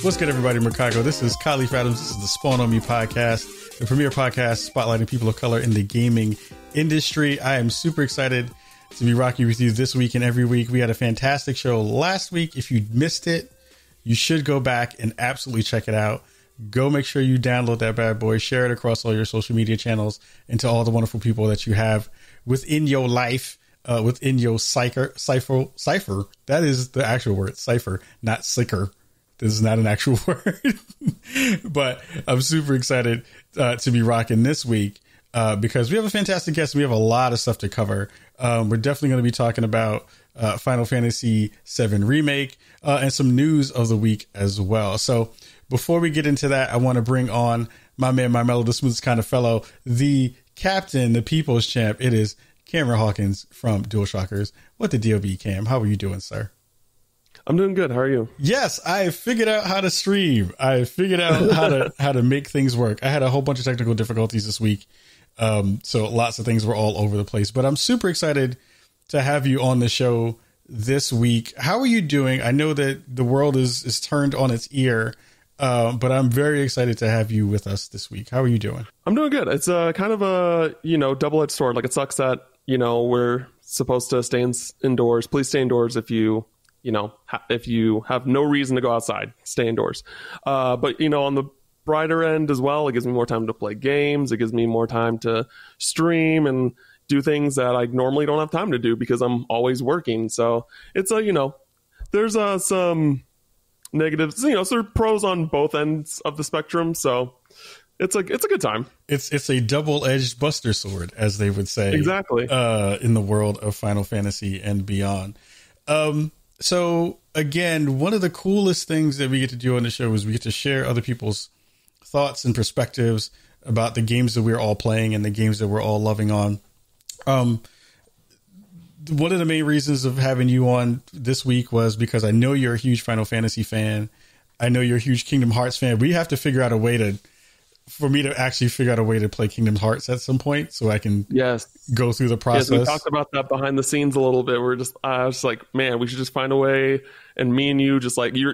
What's good, everybody? Mercado. This is Kyle Adams. This is the Spawn on Me podcast, the premier podcast spotlighting people of color in the gaming industry. I am super excited to be rocking with you this week and every week. We had a fantastic show last week. If you missed it, you should go back and absolutely check it out. Go make sure you download that bad boy, share it across all your social media channels, and to all the wonderful people that you have within your life, within your cipher. That is the actual word, cipher, not sicker. This is not an actual word, but I'm super excited to be rocking this week because we have a fantastic guest. We have a lot of stuff to cover. We're definitely going to be talking about Final Fantasy VII Remake and some news of the week as well. So before we get into that, I want to bring on my man, my mellow, the smoothest kind of fellow, the captain, the people's champ. It is Cameron Hawkins from Dualshockers. What the deal be, Cam? How are you doing, sir? I'm doing good. How are you? Yes, I figured out how to stream. I figured out how to make things work. I had a whole bunch of technical difficulties this week. So lots of things were all over the place, but I'm super excited to have you on the show this week. How are you doing? I know that the world is turned on its ear, but I'm very excited to have you with us this week. How are you doing? I'm doing good. It's kind of a, double-edged sword. Like, it sucks that, we're supposed to stay indoors. Please stay indoors if you have no reason to go outside, stay indoors. But, on the brighter end as well, it gives me more time to play games. It gives me more time to stream and do things that I normally don't have time to do because I'm always working. So it's there's some negatives, so there are pros on both ends of the spectrum. So it's a good time. It's a double-edged buster sword, as they would say. Exactly. In the world of Final Fantasy and beyond. So again, one of the coolest things that we get to do on the show is we get to share other people's thoughts and perspectives about the games that we're all playing and the games that we're all loving on. One of the main reasons of having you on this week was because I know you're a huge Final Fantasy fan. I know you're a huge Kingdom Hearts fan. We have to figure out a way for me to actually figure out a way to play Kingdom Hearts at some point so I can go through the process. Yes, we talked about that behind the scenes a little bit. I was like, man, we should just find a way. And me and you just like, you're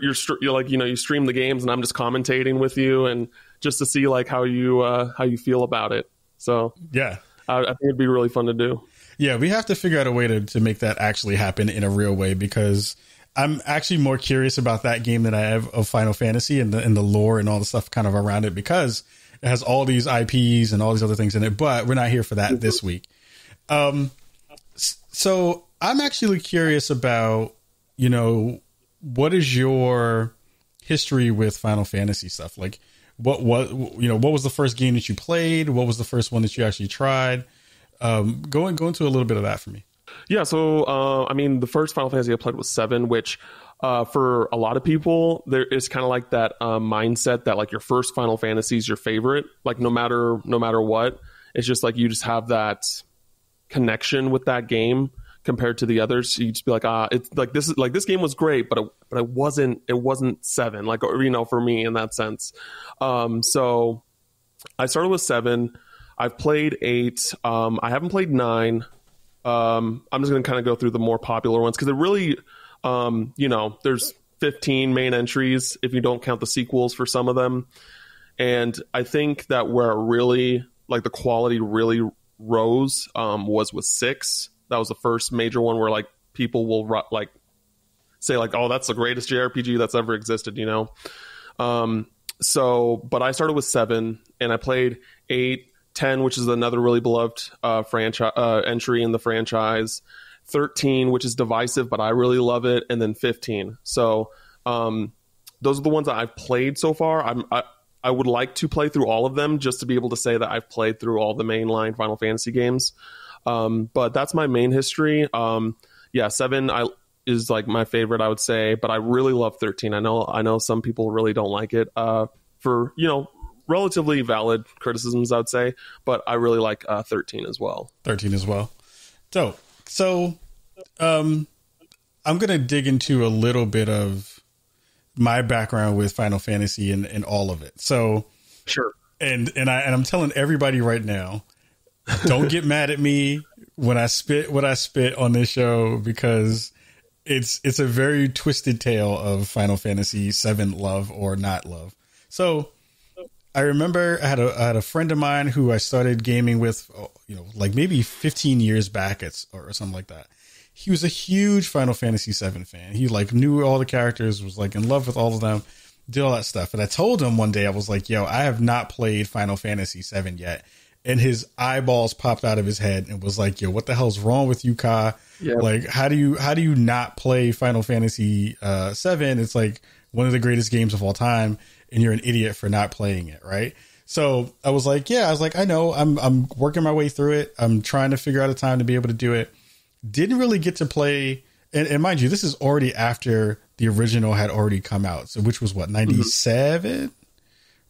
like, you stream the games and I'm just commentating with you and just to see like how you feel about it. So yeah, I think it'd be really fun to do. Yeah, we have to figure out a way to make that actually happen in a real way because I'm actually more curious about that game than I have of Final Fantasy and the lore and all the stuff kind of around it because it has all these IPs and all these other things in it, but we're not here for that this week. So I'm actually curious about, what is your history with Final Fantasy stuff? Like what was the first game that you played? What was the first one that you actually tried? Go into a little bit of that for me. Yeah. So, the first Final Fantasy I played was 7, which, for a lot of people, there is kind of like that mindset that like your first Final Fantasy is your favorite. Like no matter what, it's just like you just have that connection with that game compared to the others. So you just be like, it's like this game was great, but it wasn't 7. Like for me in that sense. So I started with 7. I've played 8. I haven't played 9. I'm just going to kind of go through the more popular ones because it really. There's 15 main entries if you don't count the sequels for some of them. And I think that where really like the quality really rose was with 6. That was the first major one where like people will like say like, oh, that's the greatest JRPG that's ever existed, but I started with 7 and I played 8, 10, which is another really beloved franchise entry in the franchise. 13, which is divisive, but I really love it, and then 15. So those are the ones that I've played so far. I would like to play through all of them just to be able to say that I've played through all the mainline Final Fantasy games. But that's my main history. 7 is like my favorite, I would say, but I really love 13. I know some people really don't like it for relatively valid criticisms, I would say, but I really like 13 as well. 13 as well. Dope. So, I'm going to dig into a little bit of my background with Final Fantasy and all of it. So, sure. And I'm telling everybody right now, don't get mad at me when I spit what I spit on this show because it's a very twisted tale of Final Fantasy VII love or not love. So I remember I had a friend of mine who I started gaming with, like maybe 15 years back or something like that. He was a huge Final Fantasy VII fan. He like knew all the characters, was like in love with all of them, did all that stuff. And I told him one day, I was like, yo, I have not played Final Fantasy VII yet. And his eyeballs popped out of his head and was like, yo, what the hell's wrong with you, Ka? Yep. Like, how do you not play Final Fantasy VII? It's like one of the greatest games of all time, and you're an idiot for not playing it, right? So I was like, I know, I'm working my way through it. I'm trying to figure out a time to be able to do it. Didn't really get to play, and mind you, this is already after the original had already come out. So which was what, 97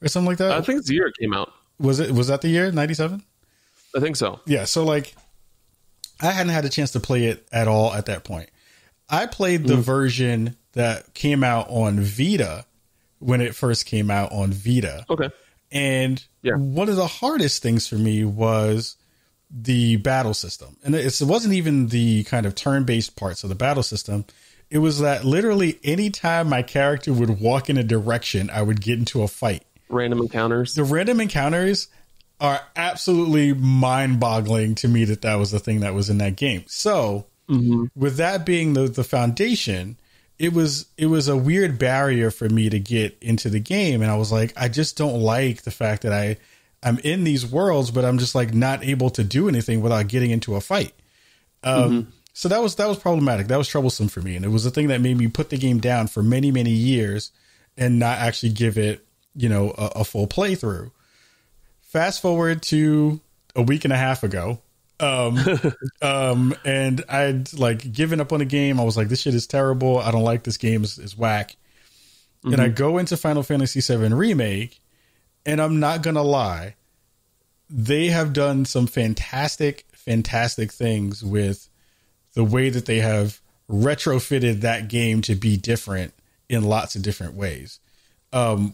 or something like that? I think it's the year it came out. Was that the year 97? I think so. Yeah. So like, I hadn't had a chance to play it at all at that point. I played the version that came out on Vita when it first came out on Vita. Okay. And one of the hardest things for me was the battle system. And it wasn't even the kind of turn-based parts of the battle system. It was that literally anytime my character would walk in a direction, I would get into a fight. Random encounters. The random encounters are absolutely mind-boggling to me that was the thing that was in that game. So with that being the foundation, it was a weird barrier for me to get into the game. And I was like, I just don't like the fact that I'm in these worlds, but I'm just like not able to do anything without getting into a fight. So that was problematic. That was troublesome for me. And it was the thing that made me put the game down for many, many years and not actually give it, a full playthrough. Fast forward to a week and a half ago. And I'd like given up on the game. I was like, this shit is terrible. I don't like this game. It's whack. And I go into Final Fantasy VII Remake, and I'm not going to lie. They have done some fantastic things with the way that they have retrofitted that game to be different in lots of different ways.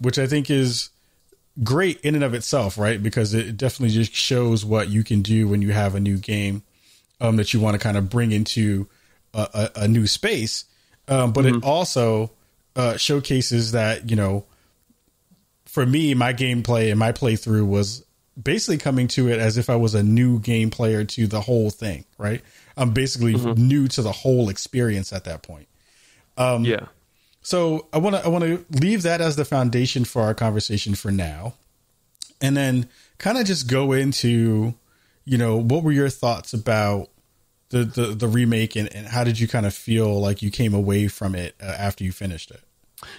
Which I think is great in and of itself, right? Because it definitely just shows what you can do when you have a new game that you want to kind of bring into a new space. But it also showcases that, for me, my gameplay and my playthrough was basically coming to it as if I was a new game player to the whole thing, right? I'm basically new to the whole experience at that point. So I want to leave that as the foundation for our conversation for now, and then kind of just go into, what were your thoughts about the remake and how did you kind of feel like you came away from it after you finished it?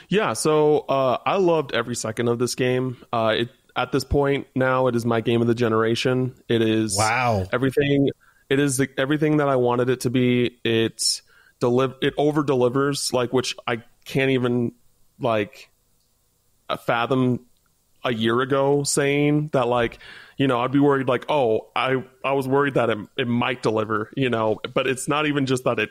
Yeah, so I loved every second of this game. At this point now, it is my game of the generation. It is everything. It is everything that I wanted it to be. It over delivers, like, which I can't even like fathom a year ago saying that, like, I'd be worried like, oh, I was worried that it might deliver, but it's not even just that it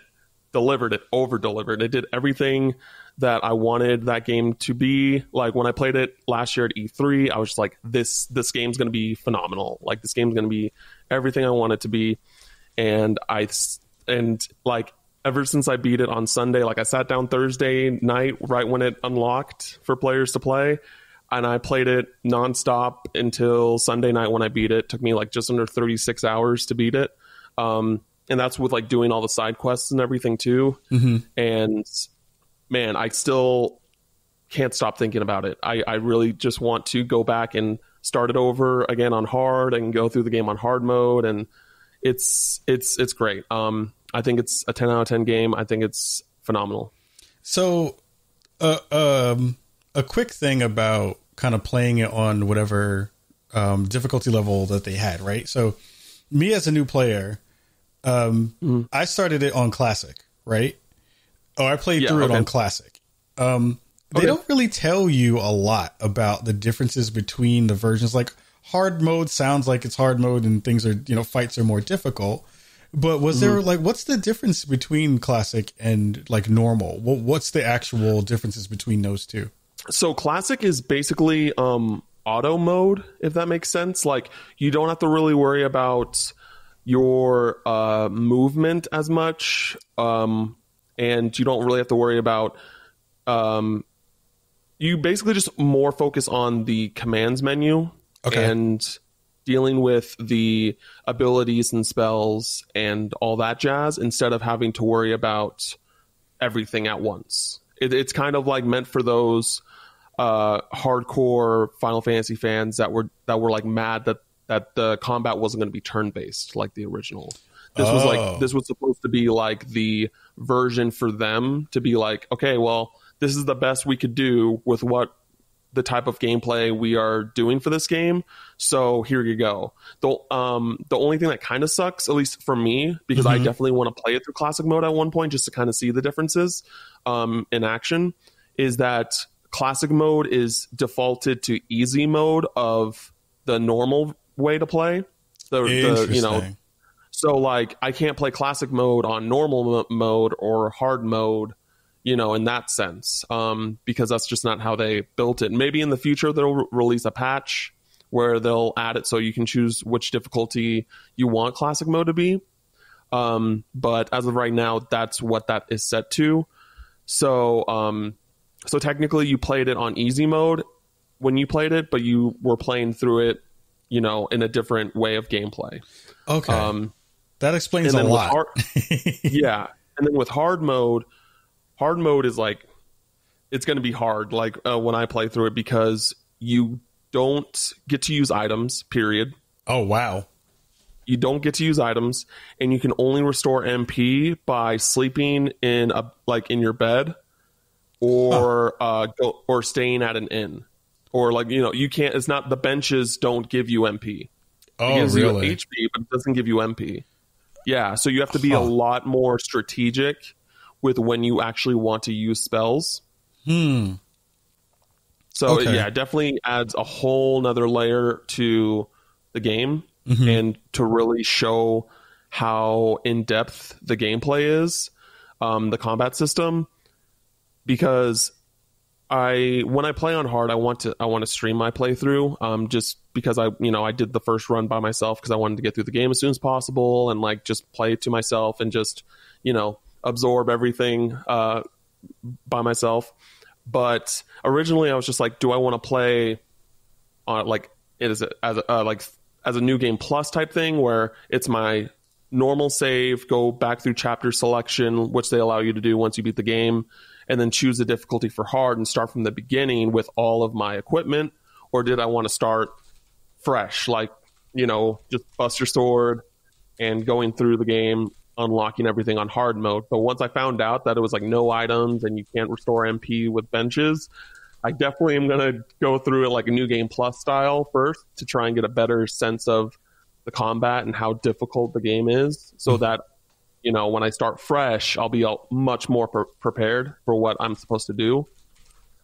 delivered, it over delivered. It did everything that I wanted that game to be. Like when I played it last year at E3, I was just like, this game's going to be phenomenal. Like this game's going to be everything I want it to be. And like, ever since I beat it on Sunday, like I sat down Thursday night right when it unlocked for players to play, and I played it nonstop until Sunday night when I beat it. It took me like just under 36 hours to beat it. And that's with like doing all the side quests and everything too. And man, I still can't stop thinking about it. I really just want to go back and start it over again on hard and go through the game on hard mode. And it's great. I think it's a 10 out of 10 game. I think it's phenomenal. So, a quick thing about kind of playing it on whatever difficulty level that they had, right? So, me as a new player, I started it on Classic, right? Oh, I played through it on Classic. They don't really tell you a lot about the differences between the versions. Like, hard mode sounds like it's hard mode and things are, fights are more difficult. But was there like, what's the difference between Classic and like normal? What's the actual differences between those two? So Classic is basically auto mode, if that makes sense. Like you don't have to really worry about your movement as much. and you don't really have to worry about. You basically just more focus on the commands menu and dealing with the abilities and spells and all that jazz instead of having to worry about everything at once. It's kind of like meant for those hardcore Final Fantasy fans that were like mad that the combat wasn't going to be turn based like the original. This was supposed to be like the version for them to be like, okay, well, this is the best we could do with what the type of gameplay we are doing for this game. So here you go. The only thing that kind of sucks, at least for me, because I definitely want to play it through classic mode at one point just to kind of see the differences in action, is that classic mode is defaulted to easy mode of the normal way to play. So like I can't play classic mode on normal mode or hard mode, in that sense, because that's just not how they built it. Maybe in the future they'll release a patch where they'll add it so you can choose which difficulty you want classic mode to be. But as of right now, that's what that is set to. So technically you played it on easy mode when you played it, but you were playing through it, in a different way of gameplay. Okay. That explains a lot. Yeah. And then with hard mode is like, it's going to be hard. Like when I play through it, because you don't get to use items, period. Oh, wow. You don't get to use items, and you can only restore MP by sleeping in your bed or or staying at an inn, or you can't. It's not, the benches don't give you MP. Oh, it gives really? you HP, but it doesn't give you MP. Yeah, so you have to be a lot more strategic with when you actually want to use spells. So yeah, it definitely adds a whole nother layer to the game, and to really show how in depth the gameplay is, the combat system. Because when I play on hard, I want to stream my playthrough, just because I did the first run by myself because I wanted to get through the game as soon as possible and like just play it to myself and just absorb everything by myself. But originally I was just like, do I want to play on as a new game plus type thing where it's my normal save, go back through chapter selection, which they allow you to do once you beat the game, and then choose the difficulty for hard and start from the beginning with all of my equipment? Or did I want to start fresh, just bust your sword and going through the game, unlocking everything on hard mode? But once I found out that it was like no items and you can't restore MP with benches, I definitely am going to go through it like a new game plus style first to try and get a better sense of the combat and how difficult the game is, so that when I start fresh, I'll be much more prepared for what I'm supposed to do.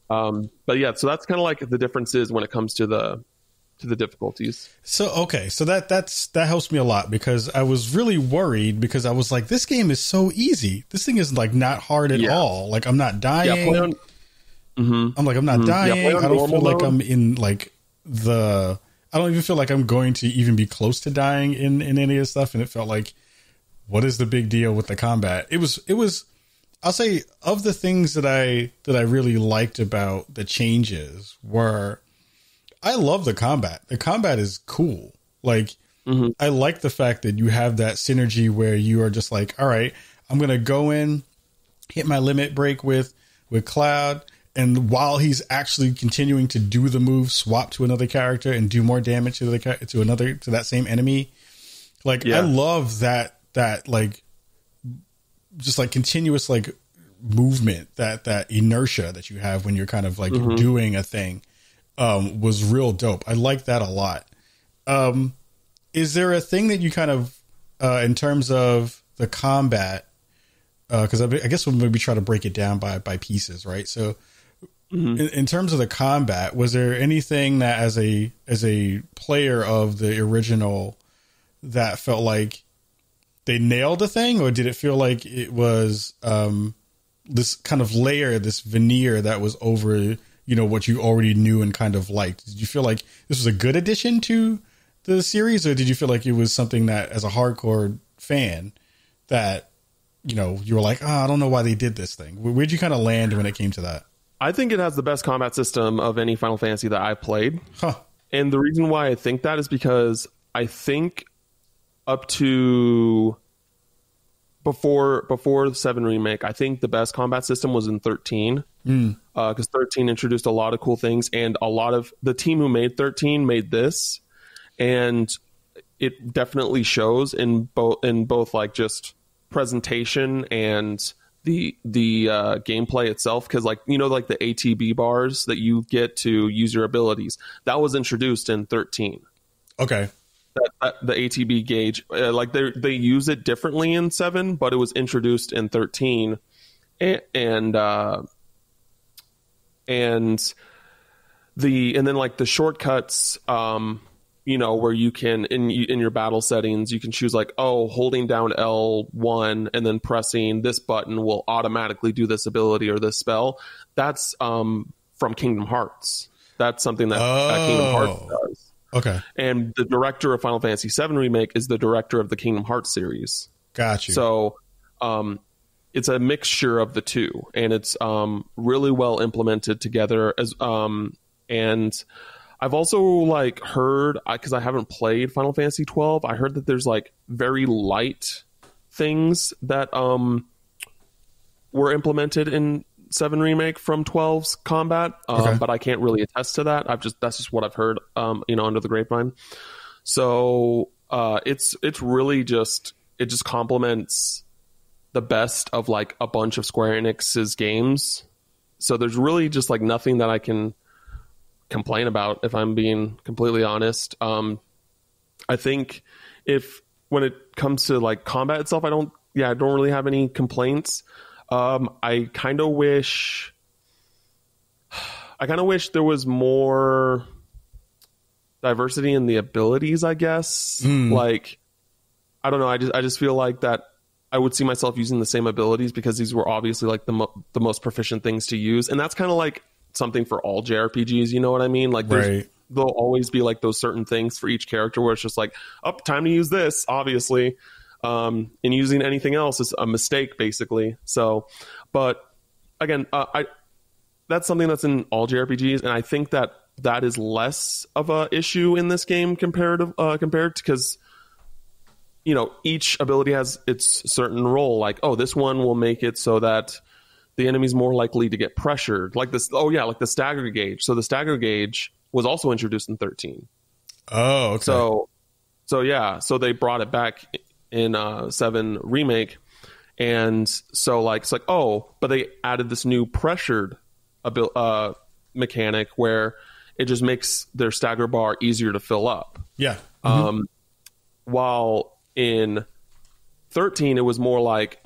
But yeah, so that's kind of like the differences when it comes to the difficulties. So that helps me a lot, because I was really worried, because I was like, this game is so easy. This thing is like not hard at all. Like I'm not dying. I'm not dying. I don't feel like I'm in like I don't even feel like I'm going to even be close to dying in any of this stuff. And it felt like, what is the big deal with the combat? It was, I'll say, of the things that I really liked about the changes were, I love the combat. The combat is cool. Like, I like the fact that you have that synergy where you are just like, all right, I'm going to go in, hit my limit break with Cloud. And while he's actually continuing to do the move, swap to another character and do more damage to that same enemy. Like, I love that like, just like continuous like movement, that inertia that you have when you're kind of like doing a thing, was real dope. I like that a lot. Is there a thing that you kind of, in terms of the combat, because I guess we'll maybe try to break it down by pieces, right? So in terms of the combat, was there anything that as a player of the original that felt like they nailed a thing, or did it feel like it was this kind of layer, this veneer that was over, what you already knew and kind of liked? Did you feel like this was a good addition to the series, or did you feel like it was something that, as a hardcore fan, that you were like, I don't know why they did this thing? Where'd you kind of land when it came to that? I think it has the best combat system of any Final Fantasy that I've played. Huh. And the reason why I think that is because I think up to before the 7 remake, I think the best combat system was in 13. Because 13 introduced a lot of cool things, and a lot of the team who made 13 made this, and it definitely shows in both like just presentation and the gameplay itself, because like the ATB bars that you get to use your abilities, that was introduced in 13. Okay. The ATB gauge, like they use it differently in 7, but it was introduced in 13, and then like the shortcuts, where you can in your battle settings, you can choose like, holding down L1 and then pressing this button will automatically do this ability or this spell. That's from Kingdom Hearts. That's something that Kingdom Hearts does. Okay. And the director of Final Fantasy VII Remake is the director of the Kingdom Hearts series. Got you. So it's a mixture of the two, and it's really well implemented together. And I've also like heard, because I haven't played Final Fantasy 12, I heard that there's like very light things that were implemented in 7 remake from 12's combat, but I can't really attest to that. That's just what I've heard, under the grapevine. So it's really just, it just complements the best of like a bunch of Square Enix's games. So there's really just like nothing that I can complain about, if I'm being completely honest. I think when it comes to like combat itself, I don't really have any complaints. I kind of wish there was more diversity in the abilities, I guess. Like, I don't know. I just feel like that I would see myself using the same abilities, because these were obviously like the most proficient things to use. And that's kind of like something for all JRPGs. You know what I mean? Like there'll always be like those certain things for each character where it's just like, time to use this, obviously. And using anything else is a mistake, basically. So, but again, that's something that's in all JRPGs, and I think that is less of a issue in this game compared to because each ability has its certain role. Like, this one will make it so that the enemy's more likely to get pressured. Like this, like the stagger gauge. So the stagger gauge was also introduced in 13. Oh, okay. So they brought it back in 7 remake, and so like it's like, but they added this new pressured mechanic where it just makes their stagger bar easier to fill up. Yeah. While in 13 it was more like,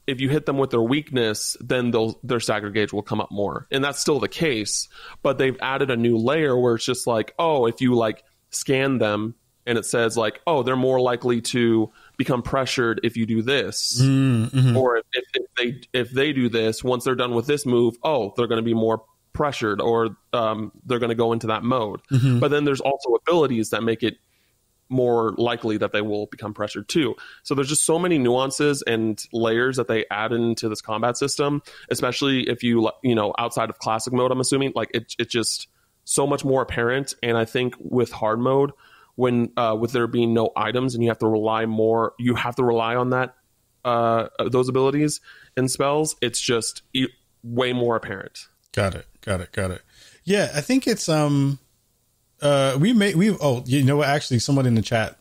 if you hit them with their weakness, then their stagger gauge will come up more, and that's still the case, but they've added a new layer where it's just like, if you like scan them and it says like, they're more likely to become pressured if you do this, or if they do this, once they're done with this move, they're going to be more pressured, or they're going to go into that mode. But then there's also abilities that make it more likely that they will become pressured too. So there's just so many nuances and layers that they add into this combat system, especially if you outside of classic mode, I'm assuming, like it's just so much more apparent. And I think with hard mode, when with there being no items and you have to rely on that those abilities and spells, it's just way more apparent. Got it. Yeah, I think it's actually someone in the chat,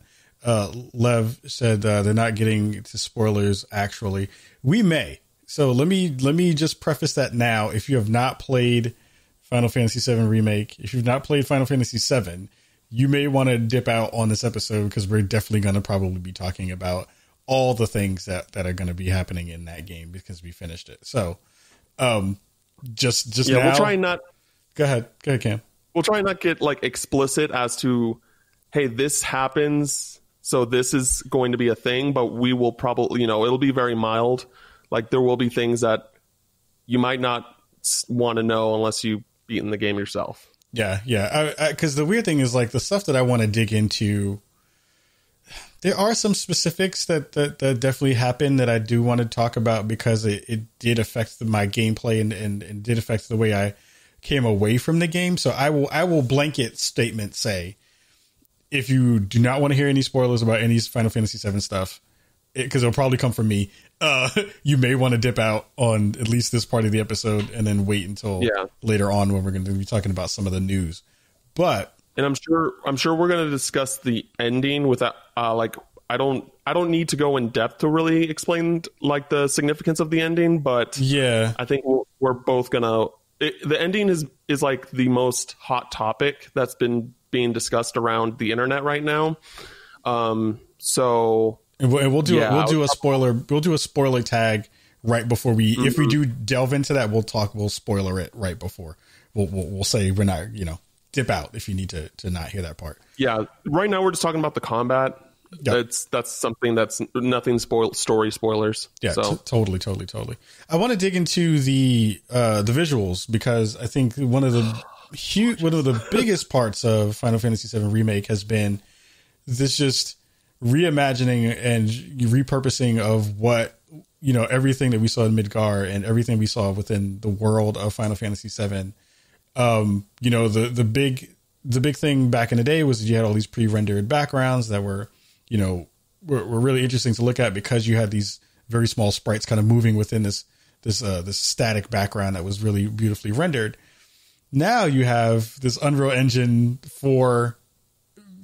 Lev, said they're not getting to spoilers. Actually, we may. So let me just preface that now. If you have not played Final Fantasy VII Remake, if you've not played Final Fantasy VII, you may want to dip out on this episode, because we're definitely going to probably be talking about all the things that are going to be happening in that game, because we finished it. So, just now, we'll try not. Go ahead, Cam. We'll try not get like explicit as to, hey, this happens, so this is going to be a thing, but we will probably, it'll be very mild. Like there will be things that you might not want to know unless you've beaten the game yourself. Yeah. Because the weird thing is, like, the stuff that I want to dig into, There are some specifics that definitely happened that I do want to talk about because it did affect my gameplay and did affect the way I came away from the game. So I will blanket statement say, if you do not want to hear any spoilers about any Final Fantasy VII stuff, because it'll probably come from me, you may want to dip out on at least this part of the episode and then wait until later on when we're going to be talking about some of the news. But and I'm sure we're going to discuss the ending without like I don't need to go in depth to really explain like the significance of the ending, but yeah, I think we're both gonna. The ending is like the most hot topic that's been being discussed around the internet right now. So and we'll do a spoiler tag right before we if we do delve into that, we'll spoiler it right before. We'll say we're not, dip out if you need to not hear that part. Yeah, right now we're just talking about the combat. Yep. That's something that's nothing story spoilers. Yeah, so. Totally. I want to dig into the visuals because I think one of the biggest parts of Final Fantasy VII Remake has been this just reimagining and repurposing of what everything that we saw in Midgar and everything we saw within the world of Final Fantasy VII. The big thing back in the day was that you had all these pre-rendered backgrounds that were really interesting to look at because you had these very small sprites kind of moving within this static background that was really beautifully rendered. Now you have this Unreal Engine 4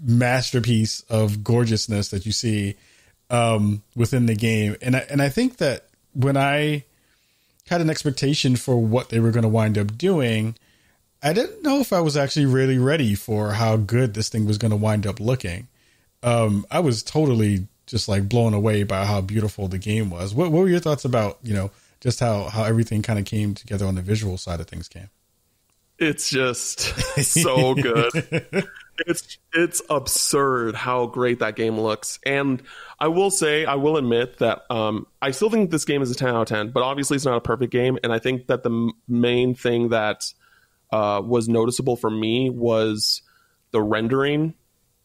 masterpiece of gorgeousness that you see within the game. And I think that when I had an expectation for what they were going to wind up doing, I didn't know if I was actually really ready for how good this thing was going to wind up looking. I was totally just like blown away by how beautiful the game was. What were your thoughts about, just how everything kind of came together on the visual side of things, Cam? It's just so good. It's absurd how great that game looks. And I will admit that I still think this game is a 10 out of 10, but obviously it's not a perfect game. And I think that the main thing that was noticeable for me was the rendering.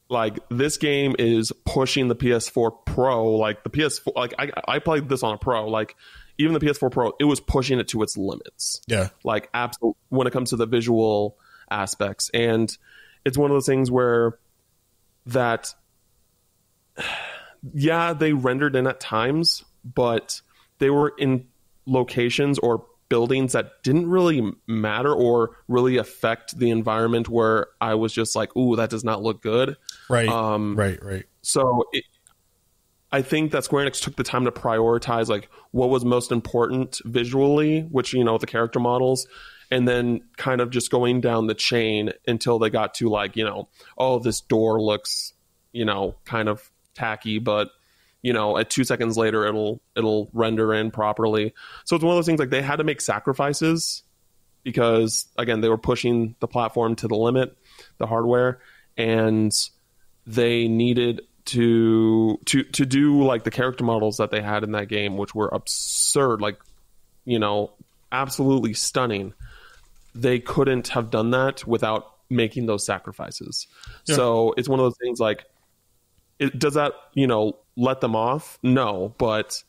Like, this game is pushing the PS4 Pro. Like, the PS4, like I played this on a Pro. Like, even the PS4 Pro, it was pushing it to its limits. Yeah. Like, absolutely, when it comes to the visual aspects. And it's one of those things where that, yeah, they rendered in at times, but they were in locations or buildings that didn't really matter or really affect the environment where I was just like, ooh, that does not look good. Right. Right. So I think that Square Enix took the time to prioritize like what was most important visually, which, the character models, and then kind of just going down the chain until they got to like, oh, this door looks, kind of tacky, but at 2 seconds later, it'll render in properly. So it's one of those things like they had to make sacrifices because, again, they were pushing the platform to the limit, the hardware, and they needed to do like the character models that they had in that game, which were absurd, like, absolutely stunning. They couldn't have done that without making those sacrifices. Yeah. So it's one of those things like, does that, let them off? No, but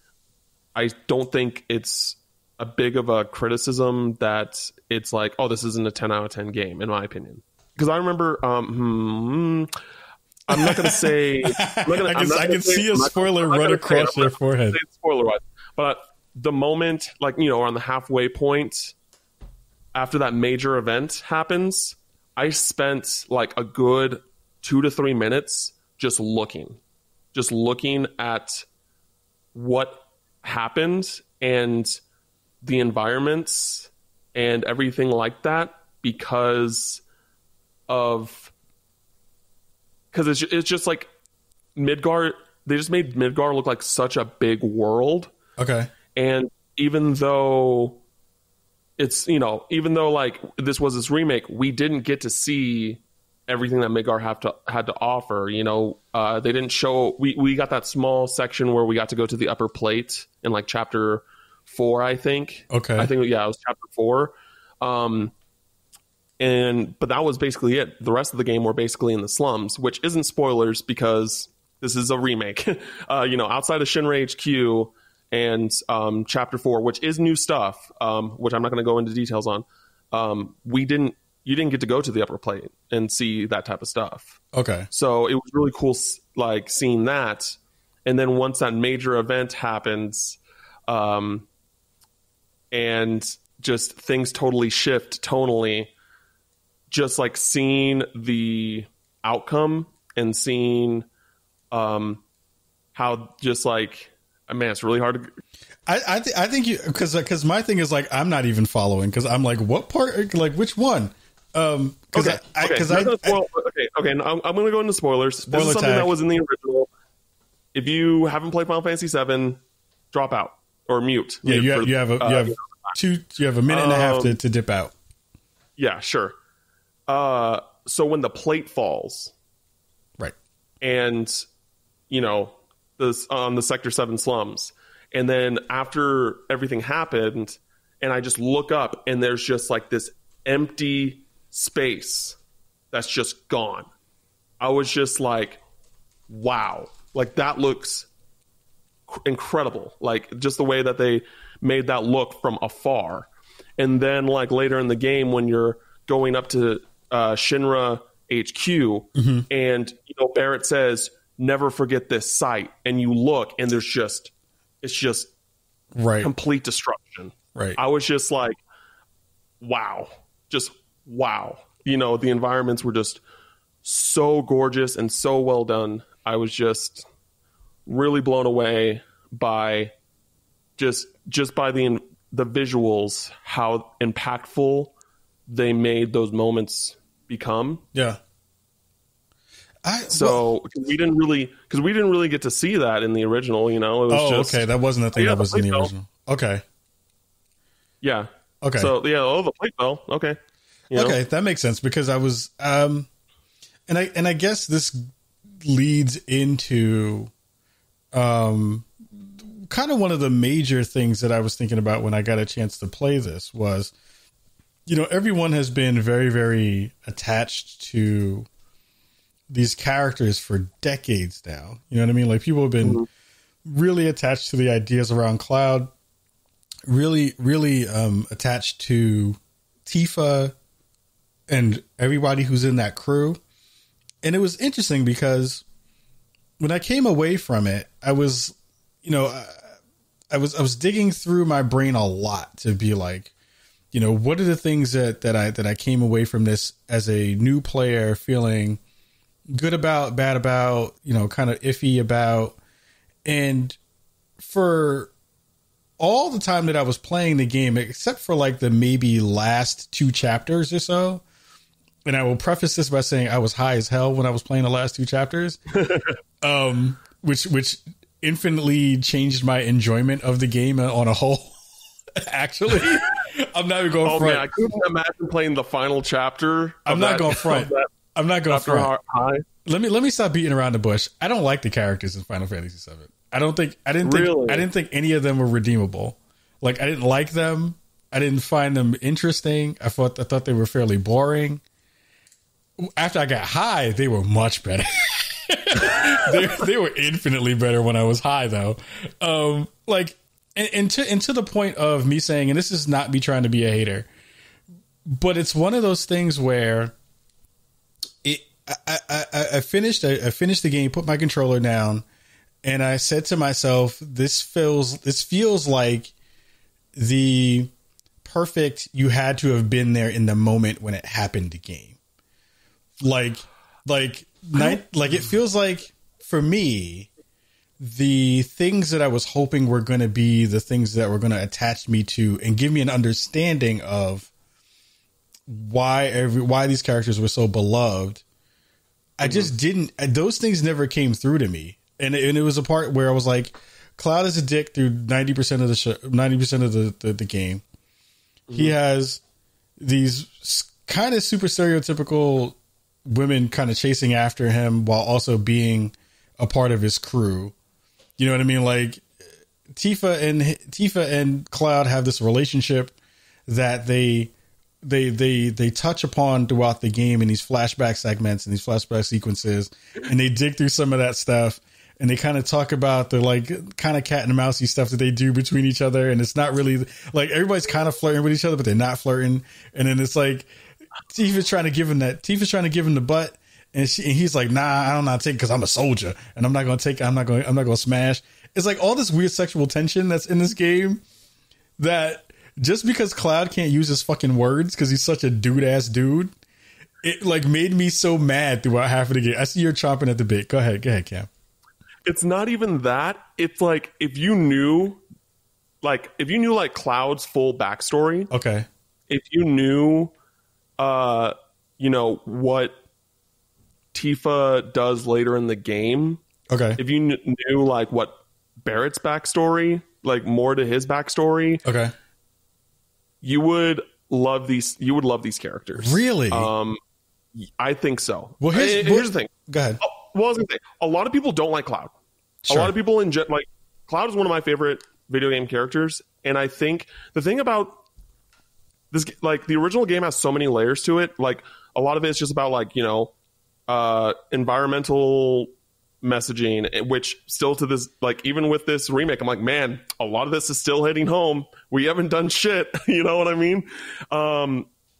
I don't think it's a big of a criticism that it's like, oh, this isn't a 10 out of 10 game, in my opinion. Because I remember, I'm not going to say... I can see a spoiler run across your forehead. Spoiler-wise. But the moment, like, on the halfway point, after that major event happens, I spent like a good 2 to 3 minutes just looking at what happened and the environments and everything like that because it's just like Midgar. They just made Midgar look like such a big world. Okay. And even though like this was this remake, we didn't get to see everything that Midgar had to offer. They didn't show. We got that small section where we got to go to the upper plate in like chapter 4, I think. Okay. I think it was chapter 4. But that was basically it. The rest of the game were basically in the slums, which isn't spoilers because This is a remake. Outside of Shinra HQ and Chapter 4, which is new stuff, which I'm not going to go into details on. You didn't get to go to the upper plate and see that type of stuff. Okay. So it was really cool, like seeing that. And then once that major event happens, and just things totally shift tonally, just like seeing the outcome and seeing how just like, man, it's really hard to. I think you, because my thing is like, I'm not even following, because I'm like, what part, like which one? Okay. I'm going to go into spoilers. This is something tag. that was in the original. If you haven't played Final Fantasy VII, drop out or mute. Yeah, you have a minute and a half to dip out. Yeah, sure. So when the plate falls, right, and this on the Sector 7 slums, and then after everything happened, and I just look up and there's just like this empty space that's just gone. I was just like, wow, like that looks incredible. Like just the way that they made that look from afar. And then like later in the game, when you're going up to Shinra HQ, and Barrett says, never forget this site, and you look and it's just right, complete destruction. Right. I was just like, wow, just wow. The environments were just so gorgeous and so well done. I was just really blown away by just by the visuals, how impactful they made those moments become. Yeah. We didn't really get to see that in the original. It was okay. That wasn't the thing that was in the original. Okay. Yeah. Okay. So yeah. The plate fell. Okay. Okay, that makes sense, because I was, and I guess this leads into, kind of one of the major things that I was thinking about when I got a chance to play this was, everyone has been very, very attached to these characters for decades now. You know what I mean? Like people have been really attached to the ideas around Cloud, really, really attached to Tifa and everybody who's in that crew. And it was interesting because when I came away from it, I was, I was digging through my brain a lot to be like, what are the things that I came away from this as a new player feeling good about, bad about, kind of iffy about. And for all the time that I was playing the game, except for like the maybe last 2 chapters or so, and I will preface this by saying I was high as hell when I was playing the last 2 chapters, which infinitely changed my enjoyment of the game on a whole. Actually, I'm not even going front. Man, I couldn't imagine playing the final chapter. I'm not going front. I'm not going front. High. Let me stop beating around the bush. I don't like the characters in Final Fantasy VII. I didn't think any of them were redeemable. Like I didn't like them. I didn't find them interesting. I thought they were fairly boring. After I got high, they were much better. they were infinitely better when I was high, though. And to the point of me saying, and this is not me trying to be a hater, but it's one of those things where I finished the game, put my controller down, and I said to myself, this feels like the perfect you had to have been there in the moment when it happened game. Like it feels like for me, the things that I was hoping were going to be the things that were going to attach me to and give me an understanding of why these characters were so beloved. I just didn't. Those things never came through to me, and it was a part where I was like, Cloud is a dick through 90% of the show, 90% of the game. He has these kind of super stereotypical women kind of chasing after him while also being a part of his crew. You know what I mean? Like Tifa and Cloud have this relationship that they touch upon throughout the game in these flashback segments and these flashback sequences, and they dig through some of that stuff. and they kind of talk about the like kind of cat and mousey stuff that they do between each other, and it's not really like everybody's kind of flirting with each other, but they're not flirting. And then it's like Tifa's trying to give him the butt, and he's like, nah, I'm not taking because I'm a soldier, and I'm not going to smash. It's like all this weird sexual tension that's in this game that just because Cloud can't use his fucking words because he's such a dude-ass dude, it like made me so mad throughout half of the game. I see you're chomping at the bit. Go ahead, Cam. It's not even that. It's like if you knew Cloud's full backstory. Okay. If you knew, what Tifa does later in the game. Okay. If you knew like what Barrett's backstory, like more to his backstory. Okay. You would love these characters. Really? I think so. Well, here's the thing. Go ahead. Well, I was gonna say, a lot of people don't like Cloud. Sure. A lot of people like Cloud is one of my favorite video game characters, and I think the thing about this, like the original game has so many layers to it. Like a lot of it is just about like environmental messaging, which still to this, like even with this remake, I'm like, man, a lot of this is still hitting home. We haven't done shit. You know what I mean?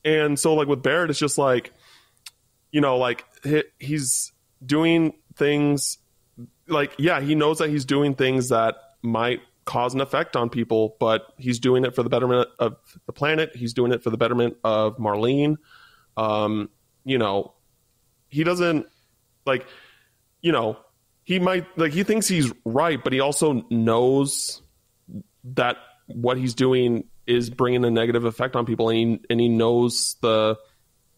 And so like with Barrett, it's just like, like he's doing things like, yeah, he knows that he's doing things that might cause an effect on people, but he's doing it for the betterment of the planet. He's doing it for the betterment of Marlene. He doesn't like, he might like, he thinks he's right, but he also knows that what he's doing is bringing a negative effect on people, and he knows the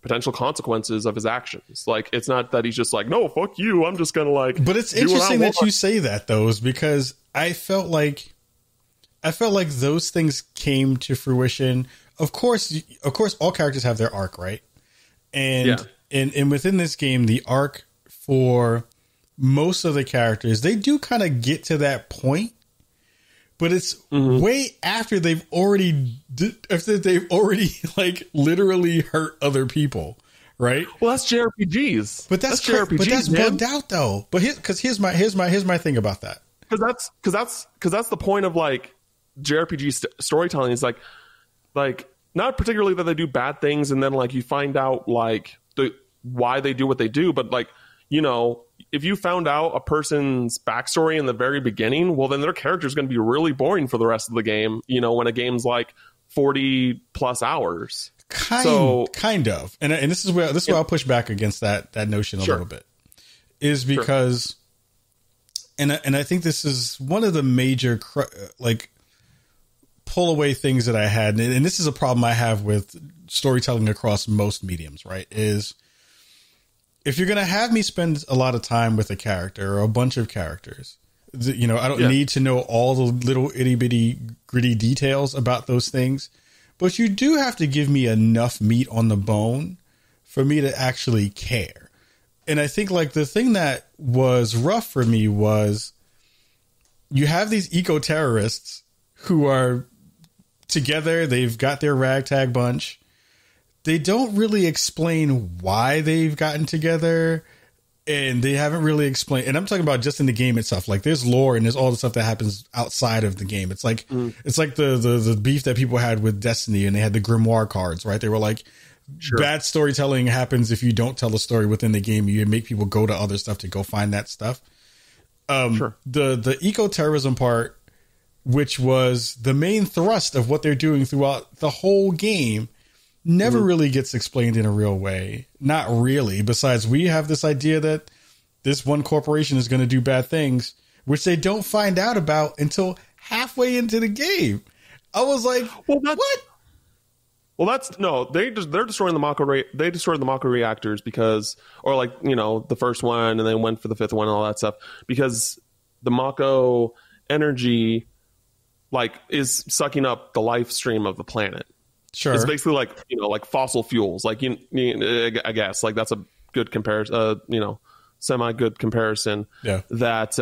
potential consequences of his actions. Like, it's not that he's just like, no, fuck you, I'm just gonna like. But it's interesting that you say that, though, is because I felt like those things came to fruition. Of course, all characters have their arc, right? And and within this game, the arc for most of the characters, they do kind of get to that point, but it's way after they've already like literally hurt other people, right? Well, that's JRPGs. But that's bugged out though. But here's my thing about that. Because that's the point of like JRPG storytelling is like not particularly that they do bad things and then like you find out like why they do what they do, but like, if you found out a person's backstory in the very beginning, well, then their character is going to be really boring for the rest of the game, when a game's like 40 plus hours. Kind of. And this is where I'll push back against that notion a little bit, is because, and I think this is one of the major like pull away things that I had. And this is a problem I have with storytelling across most mediums, right? Is, if you're going to have me spend a lot of time with a character or a bunch of characters, I don't need to know all the little itty bitty gritty details about those things, but you do have to give me enough meat on the bone for me to actually care. And I think like the thing that was rough for me was you have these eco-terrorists who are together. They've got their ragtag bunch. They don't really explain why they've gotten together, and they haven't really explained. And I'm talking about just in the game itself. Like there's lore and there's all the stuff that happens outside of the game. It's like it's like the beef that people had with Destiny, and they had the grimoire cards, right? They were like, bad storytelling happens if you don't tell a story within the game. You make people go to other stuff to go find that stuff. The eco-terrorism part, which was the main thrust of what they're doing throughout the whole game, never really gets explained in a real way. Not really. Besides, we have this idea that this one corporation is going to do bad things, which they don't find out about until halfway into the game. I was like, well, what? Well, they're destroying the Mako. They destroyed the Mako reactors because, or like, the first one, and then went for the fifth one and all that stuff, because the Mako energy like is sucking up the life stream of the planet. Sure. It's basically like, like fossil fuels. Like, I guess like that's a good comparison, semi good comparison. Yeah. That,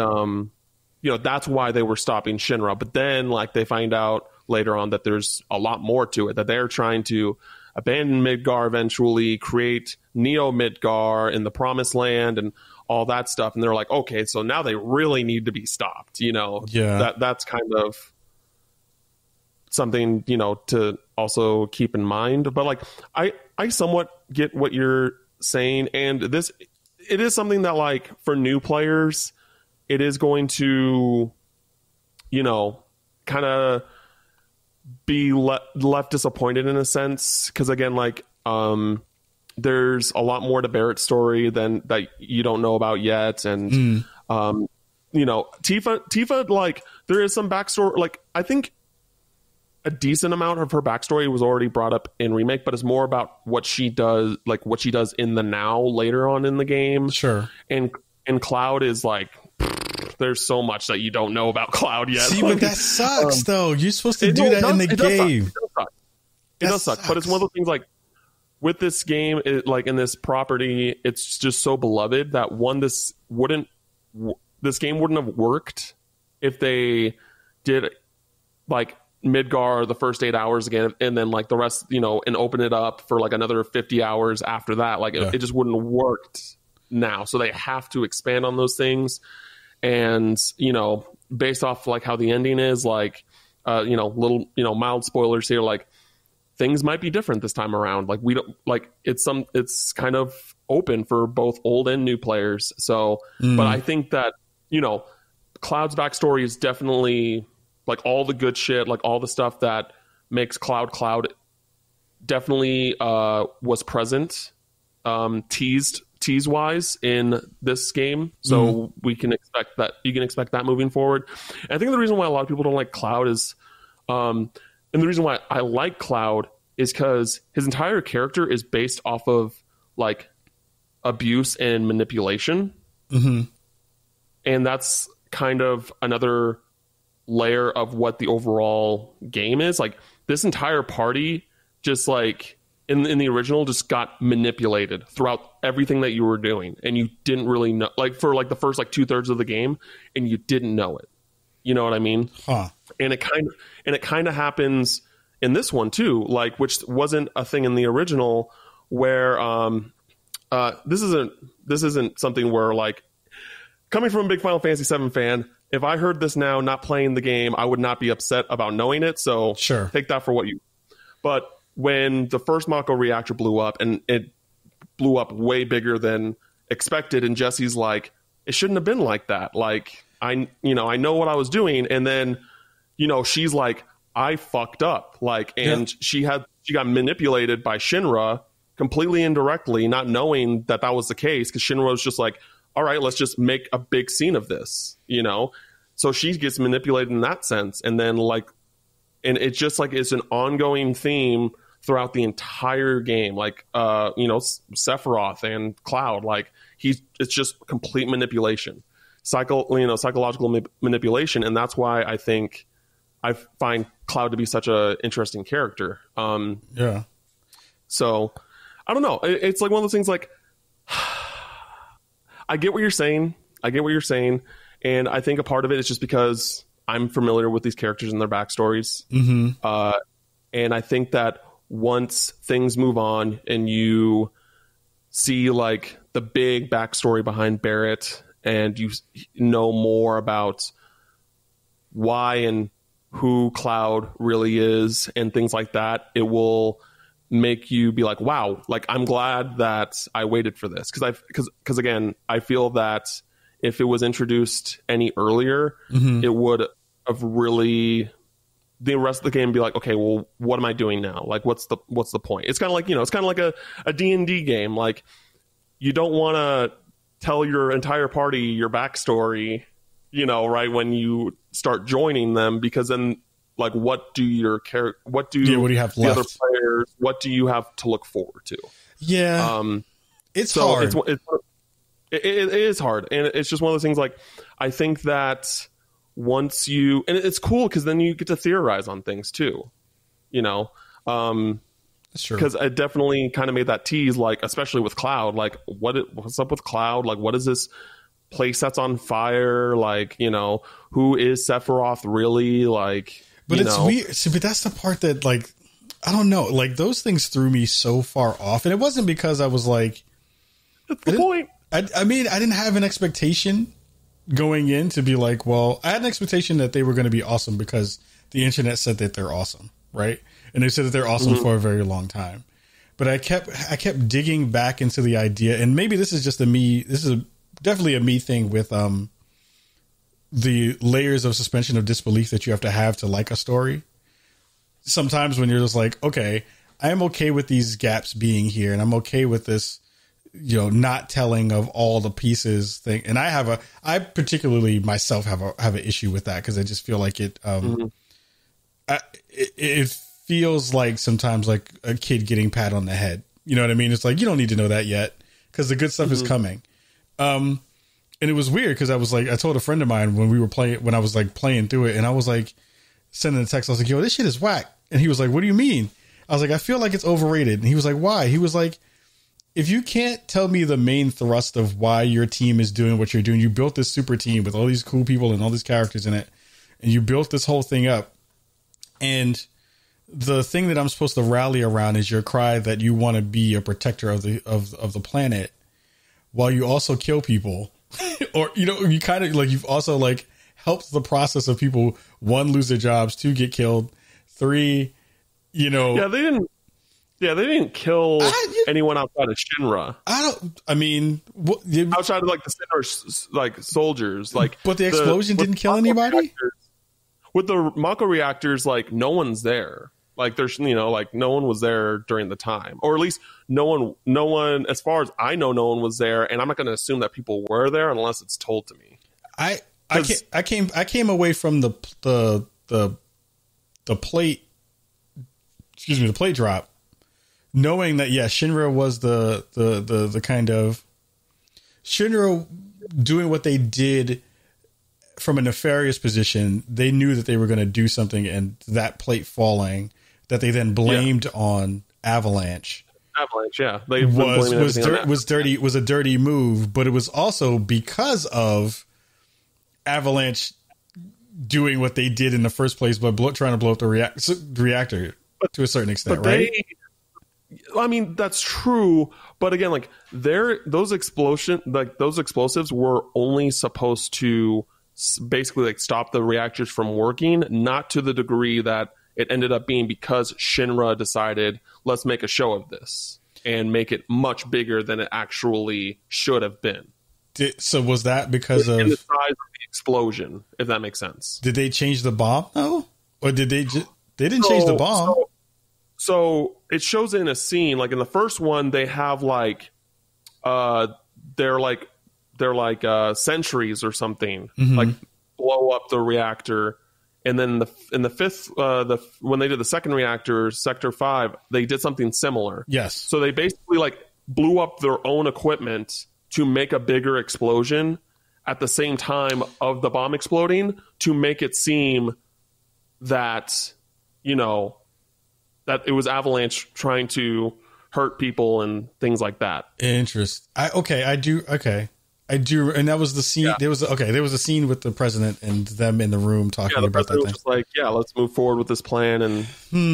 that's why they were stopping Shinra. But then like they find out later on that there's a lot more to it, that they're trying to abandon Midgar eventually, create Neo Midgar in the Promised Land and all that stuff, and they're like, okay, so now they really need to be stopped. That's kind of something to also keep in mind. But like I somewhat get what you're saying, and it is something that, like, for new players, it is going to kind of be left disappointed in a sense, because again, like, there's a lot more to Barrett's story than that you don't know about yet, and Tifa, like, there is some backstory. Like, I think a decent amount of her backstory was already brought up in Remake, but it's more about what she does in the now later on in the game. Sure. And Cloud is like, there's so much that you don't know about Cloud yet. See, but that sucks, though. You're supposed to do that in the game. It does suck. But it's one of those things, like, with this game, in this property, it's just so beloved that this game wouldn't have worked if they did, like, Midgar the first 8 hours again, and then, like, the rest, and open it up for, like, another 50 hours after that. Like, it just wouldn't have worked now. So they have to expand on those things. And, based off, like, how the ending is, like, little, mild spoilers here, like, things might be different this time around. Like, we don't, like, it's kind of open for both old and new players. So, but I think that, Cloud's backstory is definitely, like, all the good shit, like, all the stuff that makes Cloud definitely was present, tease wise in this game. So we can expect that. You can expect that moving forward. And I think the reason why a lot of people don't like Cloud is, and the reason why I like Cloud is because his entire character is based off of, like, abuse and manipulation. And that's kind of another layer of what the overall game is. Like, this entire party just, like, in the original, just got manipulated throughout everything that you were doing, and you didn't really know, like, for, like, the first, like, 2/3 of the game, and you didn't know it. You know what I mean? And it kind of happens in this one too, like, which wasn't a thing in the original, where this isn't something where, like, coming from a big Final Fantasy VII fan, if I heard this now, not playing the game, I would not be upset about knowing it. So sure, take that for what you. But when the first Mako reactor blew up, and it blew up way bigger than expected, and Jesse's like, it shouldn't have been like that. Like, I know what I was doing, and then, she's like, I fucked up. Like, and she got manipulated by Shinra completely indirectly, not knowing that was the case, because Shinra was just like, all right, let's just make a big scene of this, So she gets manipulated in that sense. And then, like, and it's just like, it's an ongoing theme throughout the entire game. Like, Sephiroth and Cloud, like, it's just complete manipulation, psychological manipulation. And that's why I think I find Cloud to be such a interesting character. So I don't know. It's like one of those things, like, I get what you're saying. And I think a part of it is just because I'm familiar with these characters and their backstories. And I think that once things move on and you see, like, the big backstory behind Barrett, and you know more about why and who Cloud really is and things like that, it will make you be like, wow, like, I'm glad that I waited for this. Because again, I feel that if it was introduced any earlier, it would have really, the rest of the game be like, okay, well, what am I doing now? Like, what's the point? It's kind of like, it's kind of like a D&D game. Like, you don't want to tell your entire party your backstory, right when you start joining them, because then, like, what do you have left? The other players, what do you have to look forward to? It's hard. It is hard, and it's just one of those things. Like, I think that once and it's cool because then you get to theorize on things too, That's true. Because I definitely kind of made that tease, like, especially with Cloud, like, what's up with Cloud? Like, what is this place that's on fire? Like, who is Sephiroth really? Like, but it's weird. See, but that's the part that, like, I don't know. Like, those things threw me so far off, and it wasn't because I was like, that's the point. I mean, I didn't have an expectation going in to be like, well, I had an expectation that they were going to be awesome because the internet said that they're awesome, right? And they said that they're awesome for a very long time. But I kept digging back into the idea, and maybe this is just definitely a me thing with the layers of suspension of disbelief that you have to like a story. Sometimes when you're just like, okay, I am okay with these gaps being here, and I'm okay with this, not telling of all the pieces thing. And I particularly myself have an issue with that because I just feel like it feels like sometimes like a kid getting pat on the head. You know what I mean? It's like, you don't need to know that yet because the good stuff is coming. And it was weird because I told a friend of mine when I was like playing through it, and I was like sending a text. I was like, yo, this shit is whack. And he was like, what do you mean? I was like, I feel like it's overrated. And he was like, why? He was like, if you can't tell me the main thrust of why your team is doing what you're doing, you built this super team with all these cool people and all these characters in it, and you built this whole thing up. And the thing that I'm supposed to rally around is your cry that you want to be a protector of the planet, while you also kill people, or you kind of like you've also like helped the process of people, 1, lose their jobs, 2, get killed, 3, they didn't kill anyone outside of Shinra. Outside of like the Shinra like soldiers, like. But the explosion didn't kill anybody. With the Mako reactors, like no one's there. Like there's, like no one was there during the time, or at least no one, as far as I know, no one was there. And I'm not going to assume that people were there unless it's told to me. I came away from the plate, the plate drop, knowing that, Shinra was the kind of Shinra doing what they did from a nefarious position. They knew that they were going to do something, and that plate falling that they then blamed on Avalanche. They was a dirty move, but it was also because of Avalanche doing what they did in the first place by trying to blow up the reactor to a certain extent, right? That's true, but again, like those explosives were only supposed to basically like stop the reactors from working, not to the degree that it ended up being, because Shinra decided, let's make a show of this and make it much bigger than it actually should have been. So was that because of the size of the explosion, if that makes sense? Did they change the bomb though? Or did they didn't change the bomb? So it shows in a scene, like in the first one, they have like they're like sentries or something, like blow up the reactor. And then in the fifth, when they did the second reactor, Sector 5, they did something similar. Yes. So they basically like blew up their own equipment to make a bigger explosion at the same time of the bomb exploding, to make it seem that, that it was Avalanche trying to hurt people and things like that. I do, and that was the scene. Yeah. There was a scene with the president and them in the room talking about that thing. Was just like, let's move forward with this plan and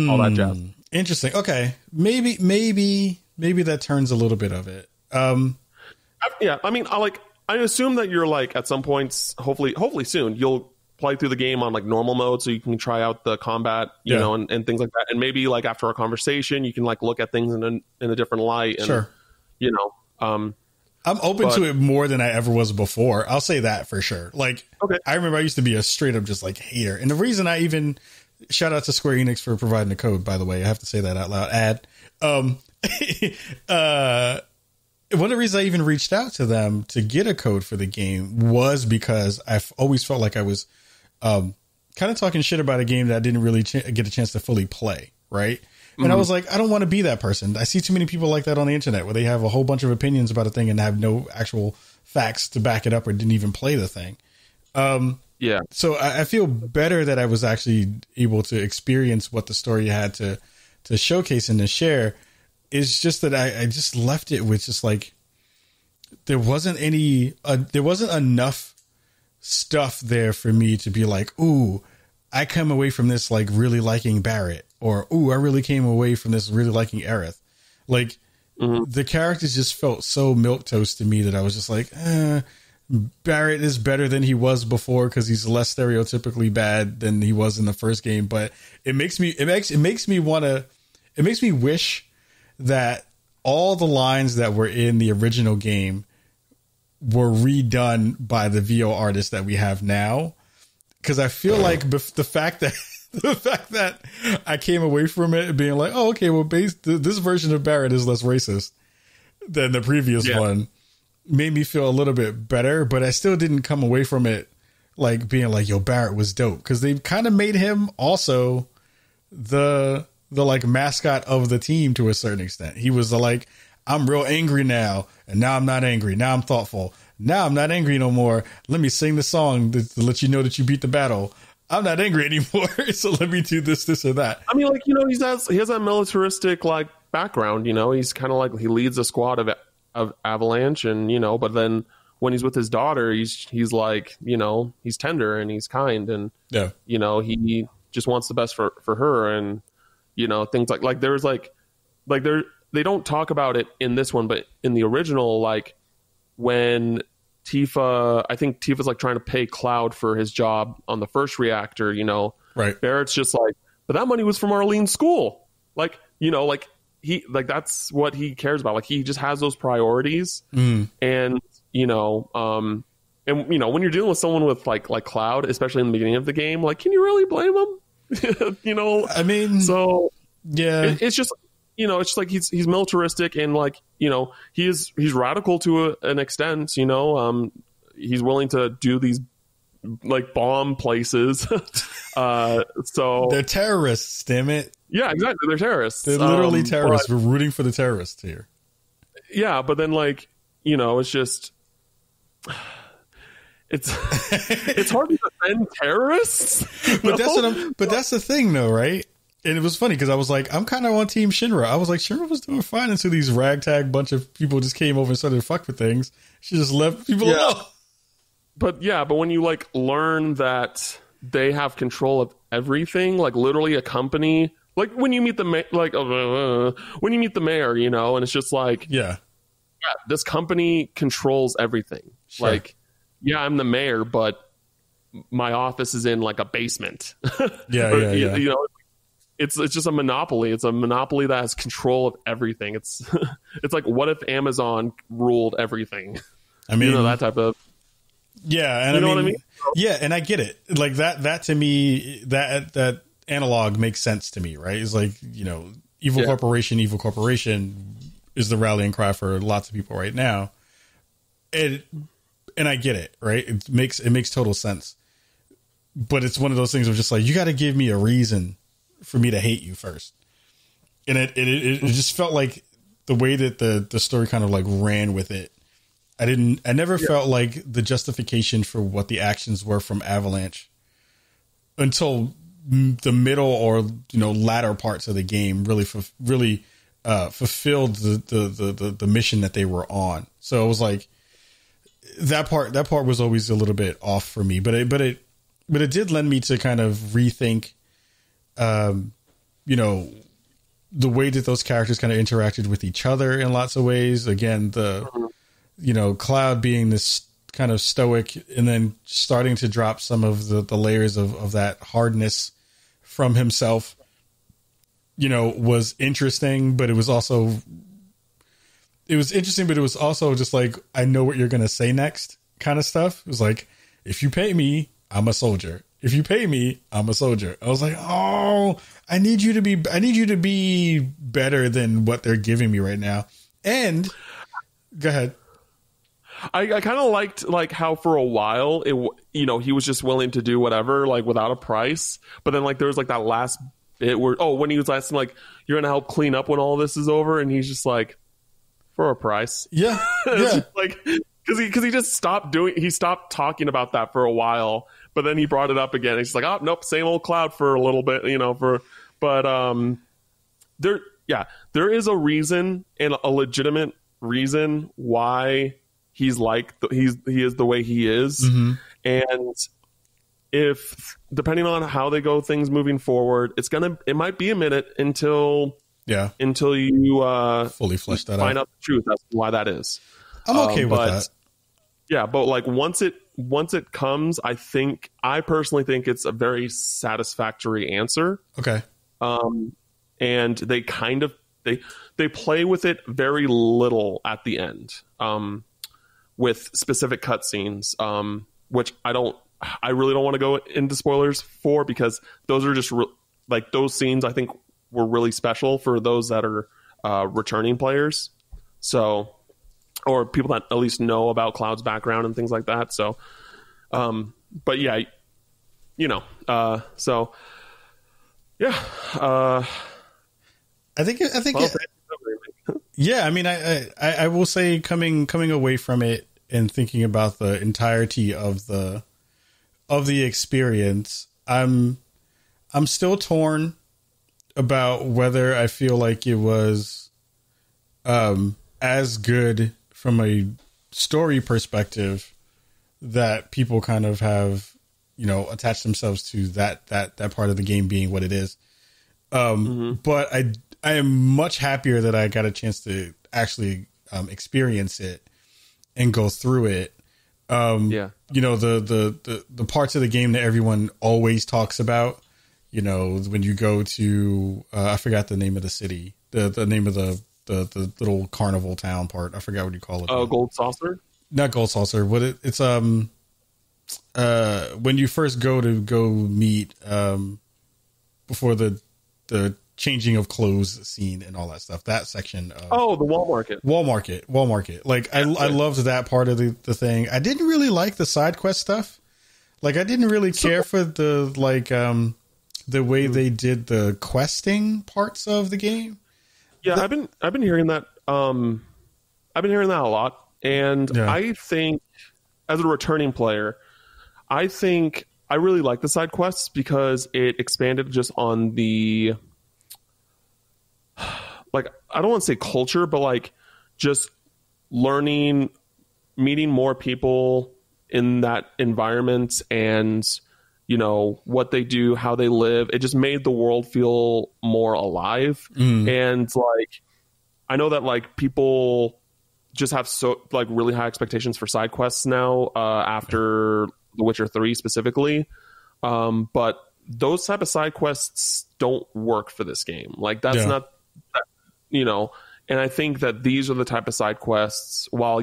all that jazz. Interesting. Okay, maybe that turns a little bit of it. I assume that you're like at some points, hopefully soon, you'll play through the game on like normal mode, so you can try out the combat, you know, and things like that. And maybe like after our conversation, you can like look at things in a different light. And, sure. I'm open to it more than I ever was before. I'll say that for sure. Like, I remember I used to be a straight up just like hater. And the reason I even shout out to Square Enix for providing the code, by the way, I have to say that out loud. One of the reasons I even reached out to them to get a code for the game was because I've always felt like I was kind of talking shit about a game that I didn't really get a chance to fully play. Right. And I was like, I don't want to be that person. I see too many people like that on the internet where they have a whole bunch of opinions about a thing and have no actual facts to back it up, or didn't even play the thing. So I feel better that I was actually able to experience what the story had to showcase and to share. It's just that I just left it with just like, there wasn't enough stuff there for me to be like, ooh, I come away from this like really liking Barrett, or ooh, I really came away from this really liking Aerith. Like, the characters just felt so milquetoast to me that I was just like, Barrett is better than he was before because he's less stereotypically bad than he was in the first game. But it makes me wish that all the lines that were in the original game were redone by the VO artists that we have now. Because I feel like the fact that I came away from it being like, oh, okay, well, this version of Barrett is less racist than the previous one, made me feel a little bit better, but I still didn't come away from it like being like, yo, Barrett was dope, because they kind of made him also the like mascot of the team to a certain extent. He was like, I'm real angry now, and now I'm not angry. Now I'm thoughtful. Now I'm not angry no more. Let me sing the song to let you know that you beat the battle. I'm not angry anymore, so let me do this, or that. I mean, like, you know, he has that militaristic like background. You know, he's kind of like, he leads a squad of Avalanche, and you know, but then when he's with his daughter, he's like, you know, he's tender and he's kind, and you know, he just wants the best for her, and you know, things like there's like they don't talk about it in this one, but in the original, like when I think Tifa's like trying to pay Cloud for his job on the first reactor, you know, right? Barrett's just like, but that money was from Arlene's school, like, you know, like he, like, that's what he cares about. Like, he just has those priorities. And you know, and you know, when you're dealing with someone with like Cloud, especially in the beginning of the game, like, can you really blame him? You know, I mean, so yeah, it's just, you know, it's just like he's militaristic, and like, you know, he's radical to an extent, you know, he's willing to do these like bomb places. So they're terrorists, damn it. Yeah, exactly. They're terrorists. They're literally terrorists. We're rooting for the terrorists here. Yeah, but then, like, you know, it's just it's hard to defend terrorists. But that's the thing, though, right? And it was funny because I was like, I'm kind of on Team Shinra. I was like, Shinra was doing fine until these ragtag bunch of people just came over and started to fuck with things. She just left people alone. But when you like learn that they have control of everything, like literally a company, like when you meet the when you meet the mayor, you know, and it's just like, yeah, this company controls everything. Sure. Like, yeah, I'm the mayor, but my office is in like a basement. You know, it's just a monopoly. It's a monopoly that has control of everything. It's like, what if Amazon ruled everything? I mean, you know, that type of. Yeah, and you know what I mean? Yeah, and I get it. Like that to me, that analog makes sense to me, right? It's like, you know, evil corporation is the rallying cry for lots of people right now. And I get it, right? It makes total sense. But it's one of those things where just like, you got to give me a reason for me to hate you first. And it just felt like the way that the story kind of like ran with it. I never felt like the justification for what the actions were from Avalanche until the middle or, you know, latter parts of the game really fulfilled the mission that they were on. So it was like that part was always a little bit off for me, but it did lend me to kind of rethink, you know, the way that those characters kind of interacted with each other in lots of ways. Again, you know, Cloud being this kind of stoic and then starting to drop some of the layers of that hardness from himself, you know, was interesting, but it was interesting, but it was also just like, I know what you're going to say next kind of stuff. It was like, if you pay me, I'm a soldier. If you pay me, I'm a soldier. I was like, oh, I need you to be better than what they're giving me right now. And go ahead. I kind of liked like how for a while you know, he was just willing to do whatever, like without a price. But then like there was like that last bit where when he was asking like, you're gonna help clean up when all this is over, and he's just like, for a price. Yeah. Like because he just stopped talking about that for a while, but then he brought it up again. He's like, oh nope, same old Cloud for a little bit, you know. There is a reason, and a legitimate reason why he's like he is the way he is. And if depending on how they go things moving forward, it might be a minute until Yeah. Until you fully flesh that find out. out the truth as to why that is. I'm okay with that. Yeah, but like once it comes, I personally think it's a very satisfactory answer. Okay. And they kind of they play with it very little at the end, with specific cutscenes, which I really don't want to go into spoilers for, because those are just like those scenes I think were really special for those that are returning players. So, or people that at least know about Cloud's background and things like that. So, but yeah, so yeah, I think, yeah, I mean, I will say coming away from it and thinking about the entirety of the experience, I'm still torn about whether I feel like it was as good from a story perspective that people kind of have, attached themselves to that part of the game being what it is. But I am much happier that I got a chance to actually experience it and go through it. The parts of the game that everyone always talks about, when you go to, I forgot the name of the city, the name of the little carnival town part. I forgot what you call it. Oh, Gold Saucer? Not Gold Saucer. What it's when you first go meet before the changing of clothes scene and all that stuff. That section. The Wall Market. Wall Market. Like I loved that part of the thing. I didn't really like the side quest stuff. Like I didn't really care for the way they did the questing parts of the game. Yeah, I've been hearing that. I've been hearing that a lot, and yeah. I think as a returning player, I think I really like the side quests because it expanded just on the, like, I don't want to say culture, but like just learning, meeting more people in that environment and, what they do, how they live. It just made the world feel more alive. And like, I know that like people just have really high expectations for side quests now, after The Witcher 3 specifically. But those type of side quests don't work for this game. Like that's not, and I think that these are the type of side quests, while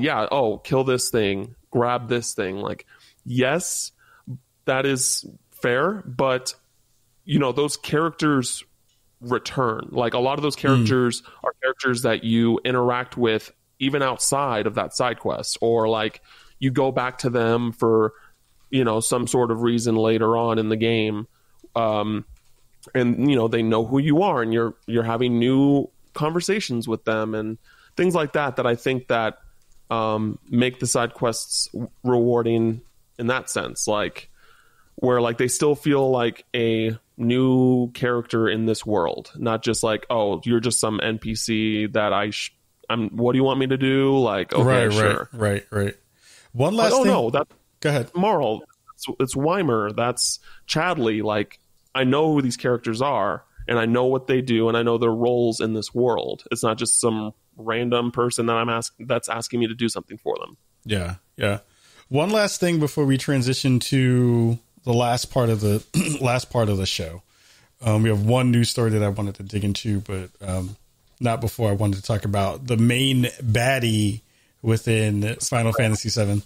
kill this thing, grab this thing. Like, yes, that is fair, but those characters return. Like a lot of those characters are characters that you interact with even outside of that side quest, or like you go back to them for some sort of reason later on in the game, and they know who you are, and you're having new conversations with them and things like that I think that make the side quests rewarding in that sense, like where like they still feel like a new character in this world, not just like, oh, you're just some NPC that I'm what do you want me to do? Like, okay, sure. Right. One last thing. No, that go ahead. Marl, it's Weimer, that's Chadley. Like, I know who these characters are, and I know what they do, and I know their roles in this world. It's not just some random person that that's asking me to do something for them. Yeah. One last thing before we transition to the last part of the show. We have one news story that I wanted to dig into, but not before I wanted to talk about the main baddie within Final Fantasy VII.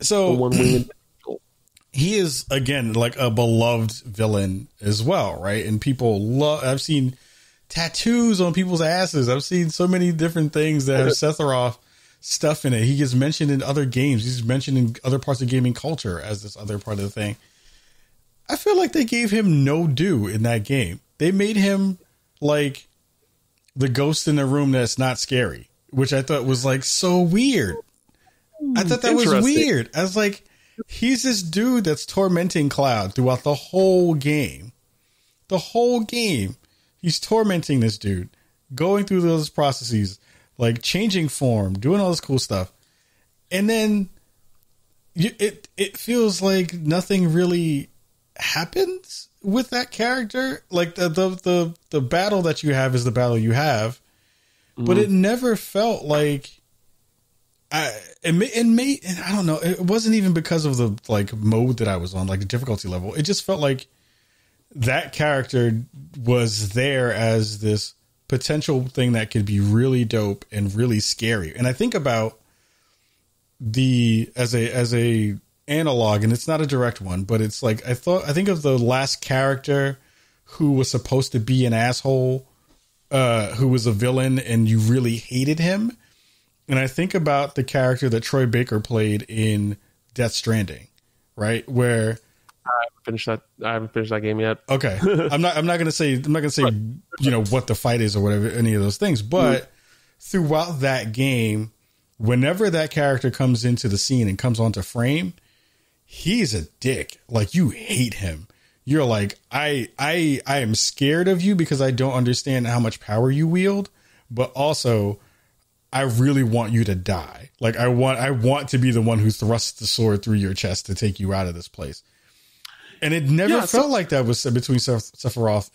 So he is, again, like a beloved villain as well, right? And people love. I've seen tattoos on people's asses. I've seen so many different things that have Sephiroth stuff in it. He gets mentioned in other games. He's mentioned in other parts of gaming culture as this other part of the thing. I feel like they gave him no due in that game. They made him like the ghost in the room that's not scary, which I thought was like so weird. I thought that was weird. I was like, he's this dude that's tormenting Cloud throughout the whole game. The whole game, he's tormenting this dude, going through those processes, like changing form, doing all this cool stuff. And then it feels like nothing really happens with that character. Like the battle that you have is the battle you have, but it never felt like it made, and I don't know, it wasn't even because of the like mode that I was on, like the difficulty level. It just felt like that character was there as this potential thing that could be really dope and really scary. And I think about as a analog, and it's not a direct one, but it's like I think of the last character who was supposed to be an asshole, who was a villain, and you really hated him. And I think about the character that Troy Baker played in Death Stranding, right? Where I haven't finished that game yet. Okay. I'm not going to say, you know, what the fight is or whatever, any of those things, but throughout that game, whenever that character comes into the scene and comes onto frame, he's a dick. Like, you hate him. You're like, I am scared of you because I don't understand how much power you wield, but also I really want you to die. Like, I want to be the one who thrusts the sword through your chest to take you out of this place. And it never felt like that was between Sephiroth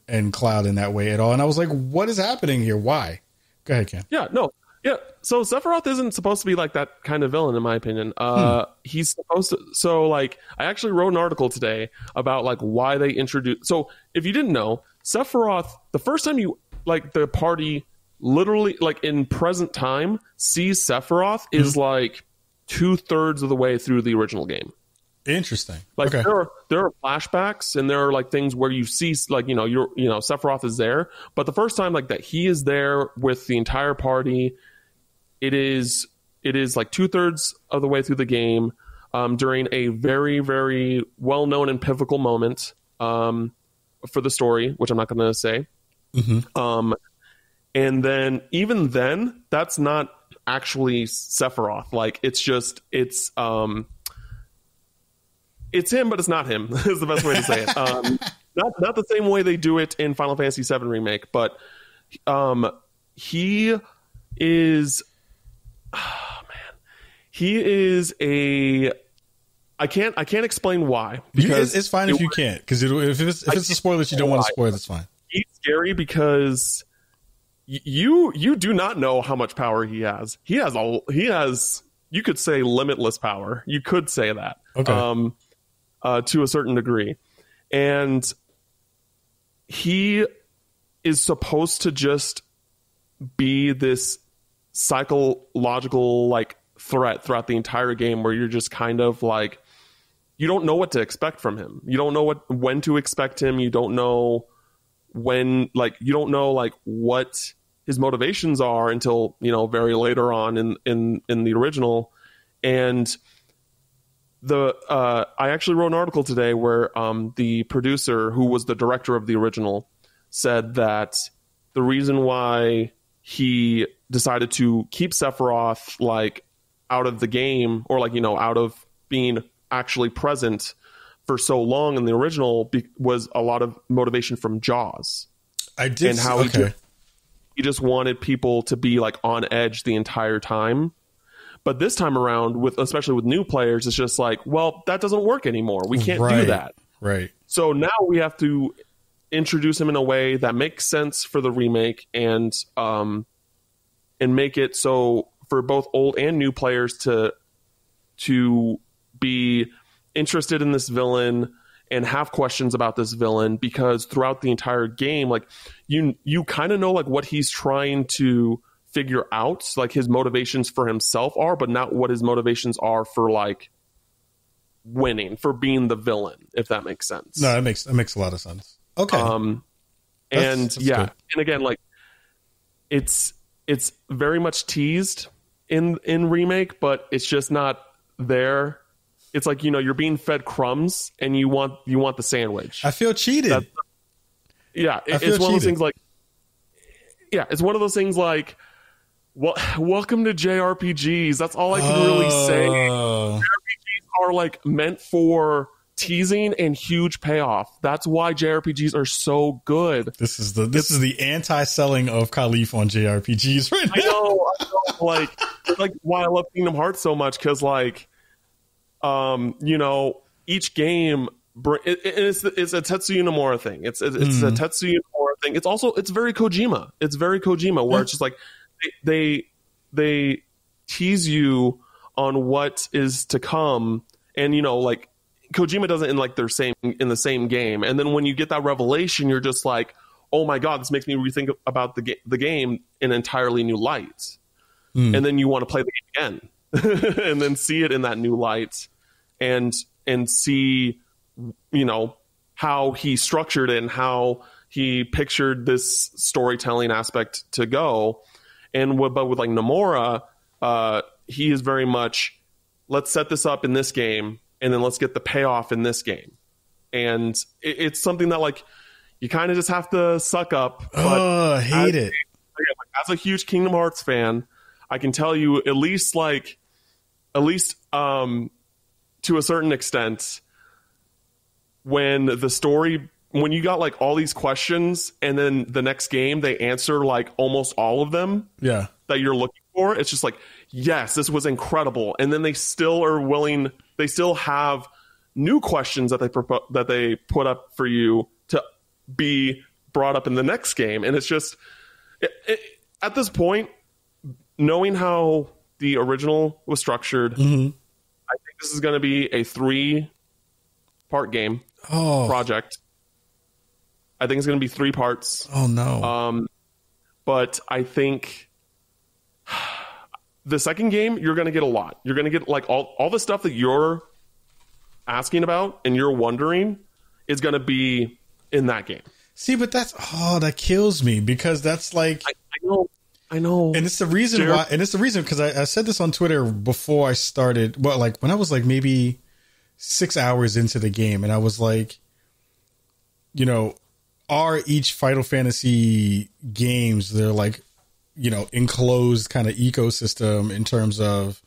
and Cloud in that way at all. And I was like, what is happening here? Why? Go ahead, Ken. Yeah, no. Yeah. So Sephiroth isn't supposed to be like that kind of villain, in my opinion. He's supposed to. So like, I actually wrote an article today about like why they introduced. So if you didn't know, Sephiroth, the first time you like the party literally like in present time sees Sephiroth is like 2/3 of the way through the original game. Interesting. Like there are flashbacks and there are like things where you see like, you know, Sephiroth is there, but the first time like that he is there with the entire party, it is like 2/3 of the way through the game, during a very, very well-known and pivotal moment, for the story, which I'm not going to say. And then even then, that's not actually Sephiroth. Like it's him, but it's not him. Is the best way to say it. Not the same way they do it in Final Fantasy VII Remake, but he is. Oh man, he is a. I can't explain why, because it's fine if you can't, because if it's a spoiler that you don't want to spoil, that's fine. He's scary because you do not know how much power he has. He has you could say limitless power. You could say that. Okay. To a certain degree. And he is supposed to just be this psychological like threat throughout the entire game, where you're just kind of like, you don't know what to expect from him. You don't know when to expect him. You don't know when, like, you don't know like what his motivations are until, you know, very later on in the original. And I actually wrote an article today where the producer, who was the director of the original, said that the reason why he decided to keep Sephiroth like out of the game, or like, you know, out of being actually present for so long in the original, was a lot of motivation from Jaws. I did. And how he just wanted people to be like on edge the entire time. But this time around, especially with new players, it's just like, well, that doesn't work anymore. We can't do that. Right. So now we have to introduce him in a way that makes sense for the remake, and make it so for both old and new players to be interested in this villain and have questions about this villain, because throughout the entire game, like you kind of know like what he's trying to figure out, like his motivations for himself are, but not what his motivations are for like winning, for being the villain, if that makes sense. No, that makes a lot of sense. Okay. That's yeah, good. And again, like it's very much teased in Remake, but it's just not there. It's like, you know, you're being fed crumbs and you want the sandwich. I feel cheated. It's one of those things like, it's one of those things like, well, welcome to JRPGs. That's all I can really say. JRPGs are like meant for teasing and huge payoff. That's why JRPGs are so good. This is the anti-selling of Khalif on JRPGs right now. I know. Like why I love Kingdom Hearts so much, because like, you know, each game it's a Tetsuya Nomura thing. It's a Tetsuya Nomura thing. It's very Kojima. It's very Kojima, where it's just like they tease you on what is to come, and like Kojima does it in like in the same game, and then when you get that revelation, you're just like, oh my god, this makes me rethink about the game in an entirely new light, and then you want to play the game again, and then see it in that new light, and see how he structured it and how he pictured this storytelling aspect to go. But with like Nomura, he is very much, let's set this up in this game and then let's get the payoff in this game. And it's something that like you kind of just have to suck up. I hate it. As a huge Kingdom Hearts fan, I can tell you at least to a certain extent, when you got like all these questions and then the next game they answer like almost all of them that you're looking for, it's just like, yes, this was incredible. And then they still have new questions that they put up for you to be brought up in the next game. And it's just at this point, knowing how the original was structured, I think this is going to be a 3-part game project. I think it's going to be 3 parts. Oh no. But I think the second game, you're going to get a lot. You're going to get like all the stuff that you're asking about and you're wondering is going to be in that game. See, but that kills me, because that's like, I know. And it's the reason why, because I said this on Twitter before I started. Well, like when I was like maybe 6 hours into the game, and I was like, are each Final Fantasy games, they're like, enclosed kind of ecosystem in terms of,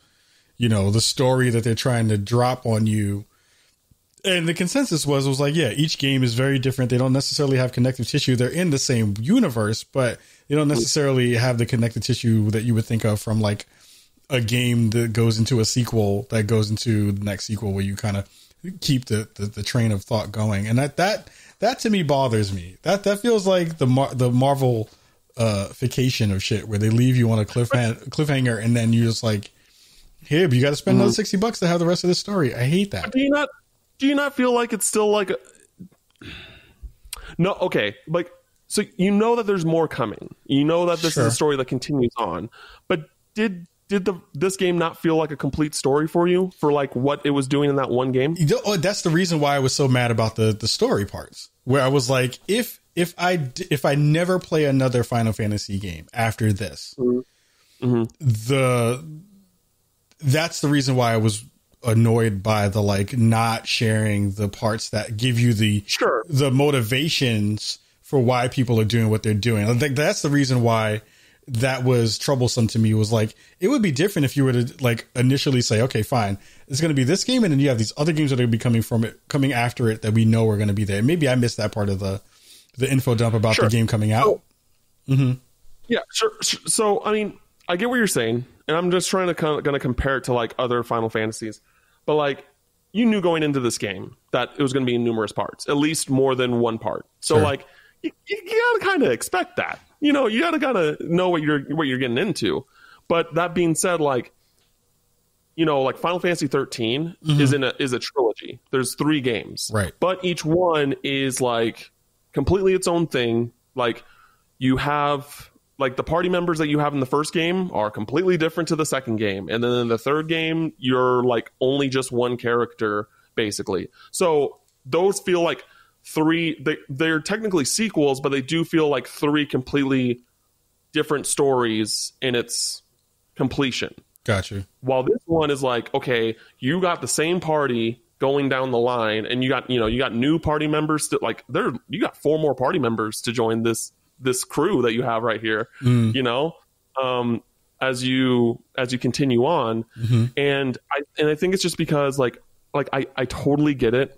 the story that they're trying to drop on you. And the consensus was like, yeah, each game is very different. They don't necessarily have connective tissue. They're in the same universe, but they don't necessarily have the connective tissue that you would think of from like a game that goes into a sequel that goes into the next sequel, where you kind of keep the train of thought going. And that to me bothers me. That feels like the Marvel fication of shit, where they leave you on a cliffhanger and then you just like, here, but you got to spend another $60 to have the rest of the story. I hate that. Do you not feel like it's still like no? Okay, like, so that there's more coming. That this is a story that continues on. But did this game not feel like a complete story for you, for like what it was doing in that one game? That's the reason why I was so mad about the story parts, where I was like, if I never play another Final Fantasy game after this, that's the reason why I was annoyed by the like not sharing the parts that give you the motivations for why people are doing what they're doing. I think that's the reason why that was troublesome to me. Was like, it would be different if you were to like initially say, okay, fine, it's going to be this game, and then you have these other games that are going to be coming after it that we know are going to be there. Maybe I missed that part of the info dump about the game coming out. Yeah, sure. So I mean, I get what you're saying, and I'm just trying to going to compare it to like other Final Fantasies. But like, you knew going into this game that it was going to be in numerous parts, at least more than one part. So like, you gotta kind of expect that. You gotta kind of know what you're getting into. But that being said, like, like Final Fantasy 13 is a trilogy. There's 3 games, right? But each one is like completely its own thing. Like, you have like the party members that you have in the first game are completely different to the second game. And then in the third game, you're like only just one character, basically. So those feel like 3, they're technically sequels, but they do feel like 3 completely different stories in its completion. Gotcha. While this one is like, okay, you got the same party going down the line, and you got new party members like you got 4 more party members to join this crew that you have right here, as you continue on. And I think it's just because like I totally get it.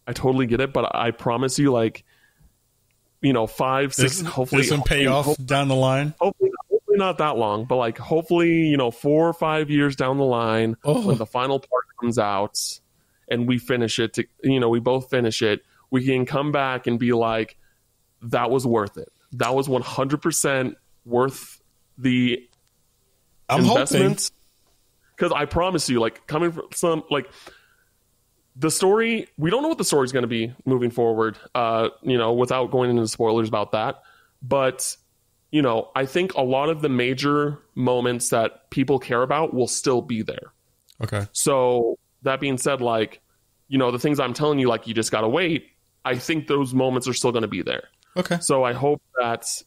But I promise you, like, 5, 6, hopefully there's some payoff down the line. Hopefully not that long, but like hopefully, 4 or 5 years down the line, when the final part comes out, and we finish it, we both finish it, we can come back and be like, that was worth it. That was 100% worth the investment. Because I promise you, like, coming from some, like, the story, we don't know what the story is going to be moving forward, without going into spoilers about that. But, I think a lot of the major moments that people care about will still be there. Okay. So that being said, like, the things I'm telling you, like, you just got to wait. I think those moments are still going to be there. Okay. So I hope that,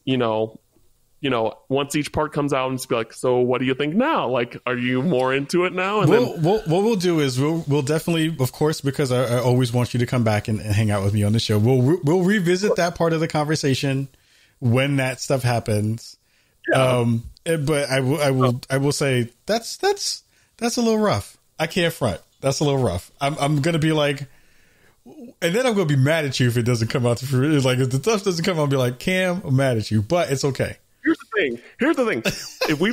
once each part comes out and just be like, so what do you think now? Like, are you more into it now? And what we'll do is we'll definitely, of course, because I always want you to come back and hang out with me on the show. We'll revisit that part of the conversation when that stuff happens. Yeah. But I will say that's a little rough. I can't front. That's a little rough. I'm gonna be like, and then I'm gonna be mad at you if it doesn't come out to fruition. Like, if the stuff doesn't come out, I'll be like, Cam, I'm mad at you, but it's okay. Here's the thing. If we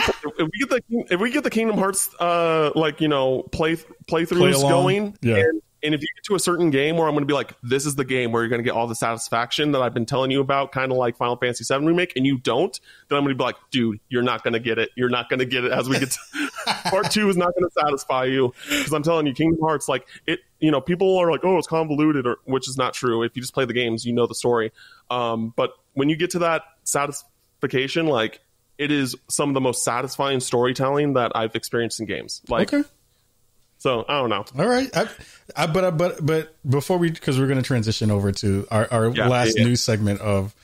get the Kingdom Hearts playthroughs going, yeah. And if you get to a certain game where I'm going to be like, this is the game where you're going to get all the satisfaction that I've been telling you about, kind of like Final Fantasy VII Remake, and you don't, then I'm going to be like, dude, you're not going to get it. You're not going to get it as we get to part 2 is not going to satisfy you, because I'm telling you, Kingdom Hearts, like, it, people are like, oh, it's convoluted, which is not true. If you just play the games, you know the story. But when you get to that satisfaction, like, it is some of the most satisfying storytelling that I've experienced in games. Like, okay. So I don't know. All right, but before because we're going to transition over to our last news segment of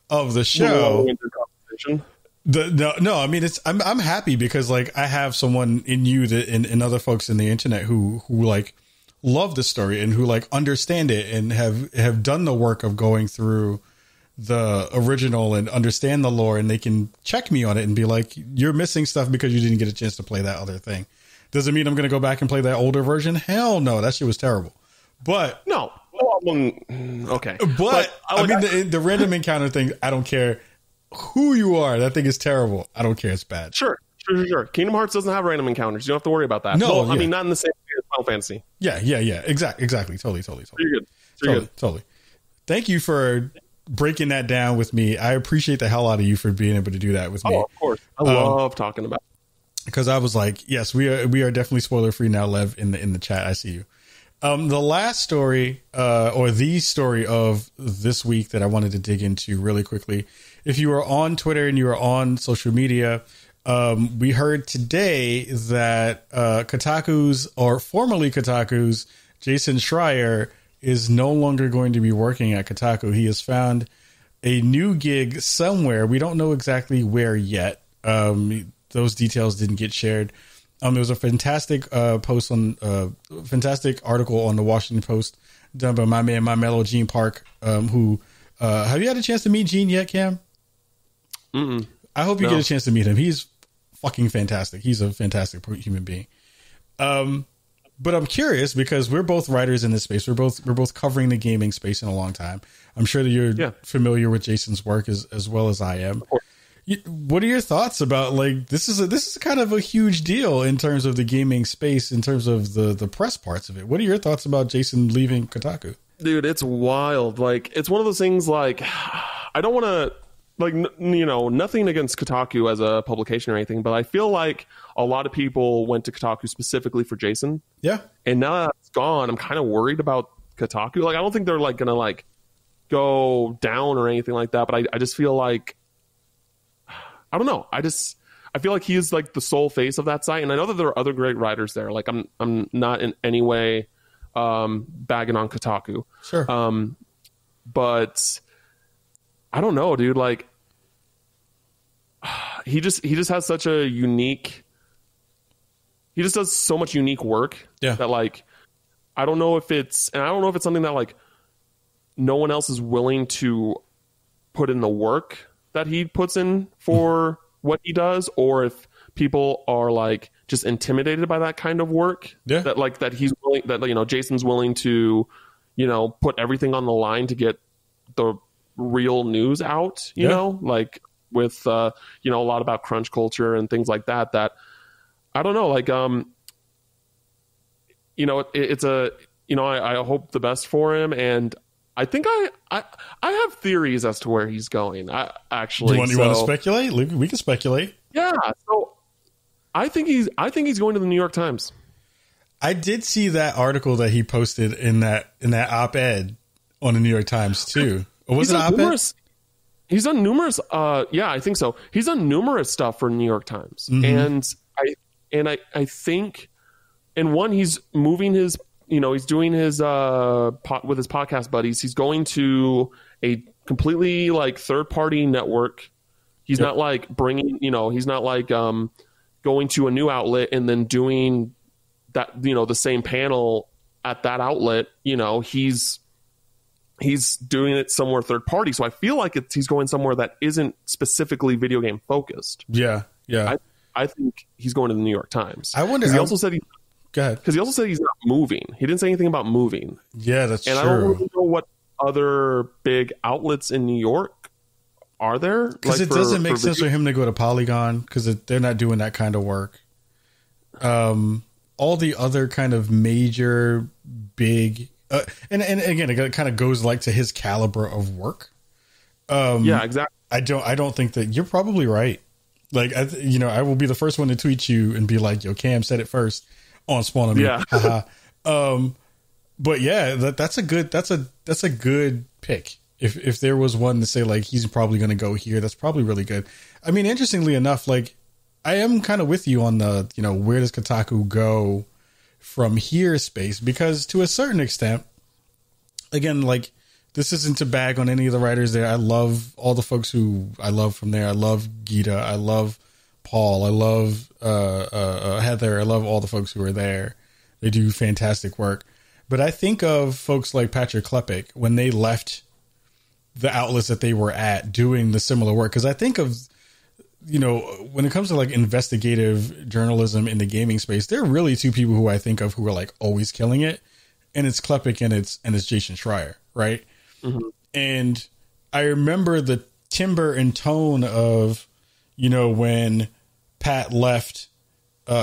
the show. No, I mean, I'm happy because, like, I have someone in you that and other folks in the internet who like love the story and who like understand it and have done the work of going through the original and understand the lore, and they can check me on it and be like, you're missing stuff because you didn't get a chance to play that other thing. Does it mean I'm going to go back and play that older version? Hell no, that shit was terrible. But no, okay. But I mean, the random encounter thing, I don't care who you are. That thing is terrible. I don't care. It's bad. Sure. Kingdom Hearts doesn't have random encounters. You don't have to worry about that. No, I mean, not in the same way as Final Fantasy. Yeah. Exactly. Totally. You're good. Totally. Thank you for breaking that down with me. I appreciate the hell out of you for being able to do that with me. Oh, of course. I love talking about it. Because I was like, yes, we are definitely spoiler free now, Lev, in the chat. I see you. The last story, or the story of this week that I wanted to dig into really quickly. If you are on Twitter and you are on social media, we heard today that Kotaku's, or formerly Kotaku's, Jason Schreier is no longer going to be working at Kotaku. He has found a new gig somewhere. We don't know exactly where yet. Those details didn't get shared. There was a fantastic fantastic article on the Washington Post done by my man, my mellow Gene Park, who have you had a chance to meet Gene yet, Cam? Mm-mm. I hope you get a chance to meet him. He's fucking fantastic. He's a fantastic human being. But I'm curious because we're both writers in this space. We're both covering the gaming space in a long time. I'm sure that you're familiar with Jason's work as well as I am. What are your thoughts about, like, this is kind of a huge deal in terms of the gaming space, in terms of the press parts of it. What are your thoughts about Jason leaving Kotaku? Dude, it's wild. Like, it's one of those things, like, I don't want to, like, nothing against Kotaku as a publication or anything, but I feel like a lot of people went to Kotaku specifically for Jason. Yeah. And now that it's gone, I'm kind of worried about Kotaku. Like, I don't think they're, like, going to, like, go down or anything like that, but I just feel like, I don't know. I feel like he's like the sole face of that site, and I know that there are other great writers there. Like, I'm not in any way bagging on Kotaku. Sure. But I don't know, dude. Like, he just has such a unique. He just does so much unique work that, like, I don't know if it's something that, like, no one else is willing to put in the work that he puts in for what he does, or if people are, like, just intimidated by that kind of work. Yeah. That he's willing, that, Jason's willing to, put everything on the line to get the real news out, you know, like with, a lot about crunch culture and things like that, I don't know, like, it's a, I hope the best for him, and I think I have theories as to where he's going. I actually, you want to speculate? We can speculate. Yeah, so I think he's going to the New York Times. I did see that article that he posted in that op-ed on the New York Times too. Or was it op-ed? He's done numerous. Yeah, I think so. He's done numerous stuff for New York Times, and I think, and one, he's moving his. He's doing his with his podcast buddies. He's going to a completely like third party network. He's not like bringing. He's not like going to a new outlet and then doing that. The same panel at that outlet. He's doing it somewhere third party. So I feel like he's going somewhere that isn't specifically video game focused. Yeah. I think he's going to the New York Times. I wonder. He also said go ahead. Because he also said he's not moving. He didn't say anything about moving. Yeah, that's true. And I don't really know what other big outlets in New York are there. Because it doesn't make sense for him to go to Polygon because they're not doing that kind of work. All the other kind of major big... and again, it kind of goes like to his caliber of work. Yeah, exactly. I don't think that... You're probably right. Like, I will be the first one to tweet you and be like, yo, Cam said it first. On Spawn on me. Yeah. But yeah, that's a good pick. If there was one to say like he's probably going to go here, that's probably really good. I mean, interestingly enough, like I am kind of with you on the, where does Kotaku go from here space? Because to a certain extent, again, like this isn't to bag on any of the writers there. I love all the folks who I love from there. I love Gita. I love Paul. I love Heather. I love all the folks who are there. They do fantastic work. But I think of folks like Patrick Klepek when they left the outlets that they were at doing the similar work. Because I think of, when it comes to like investigative journalism in the gaming space, there are really two people who I think of who are like always killing it. And it's Klepek and it's Jason Schreier, right? Mm-hmm. And I remember the timbre and tone of, when Pat left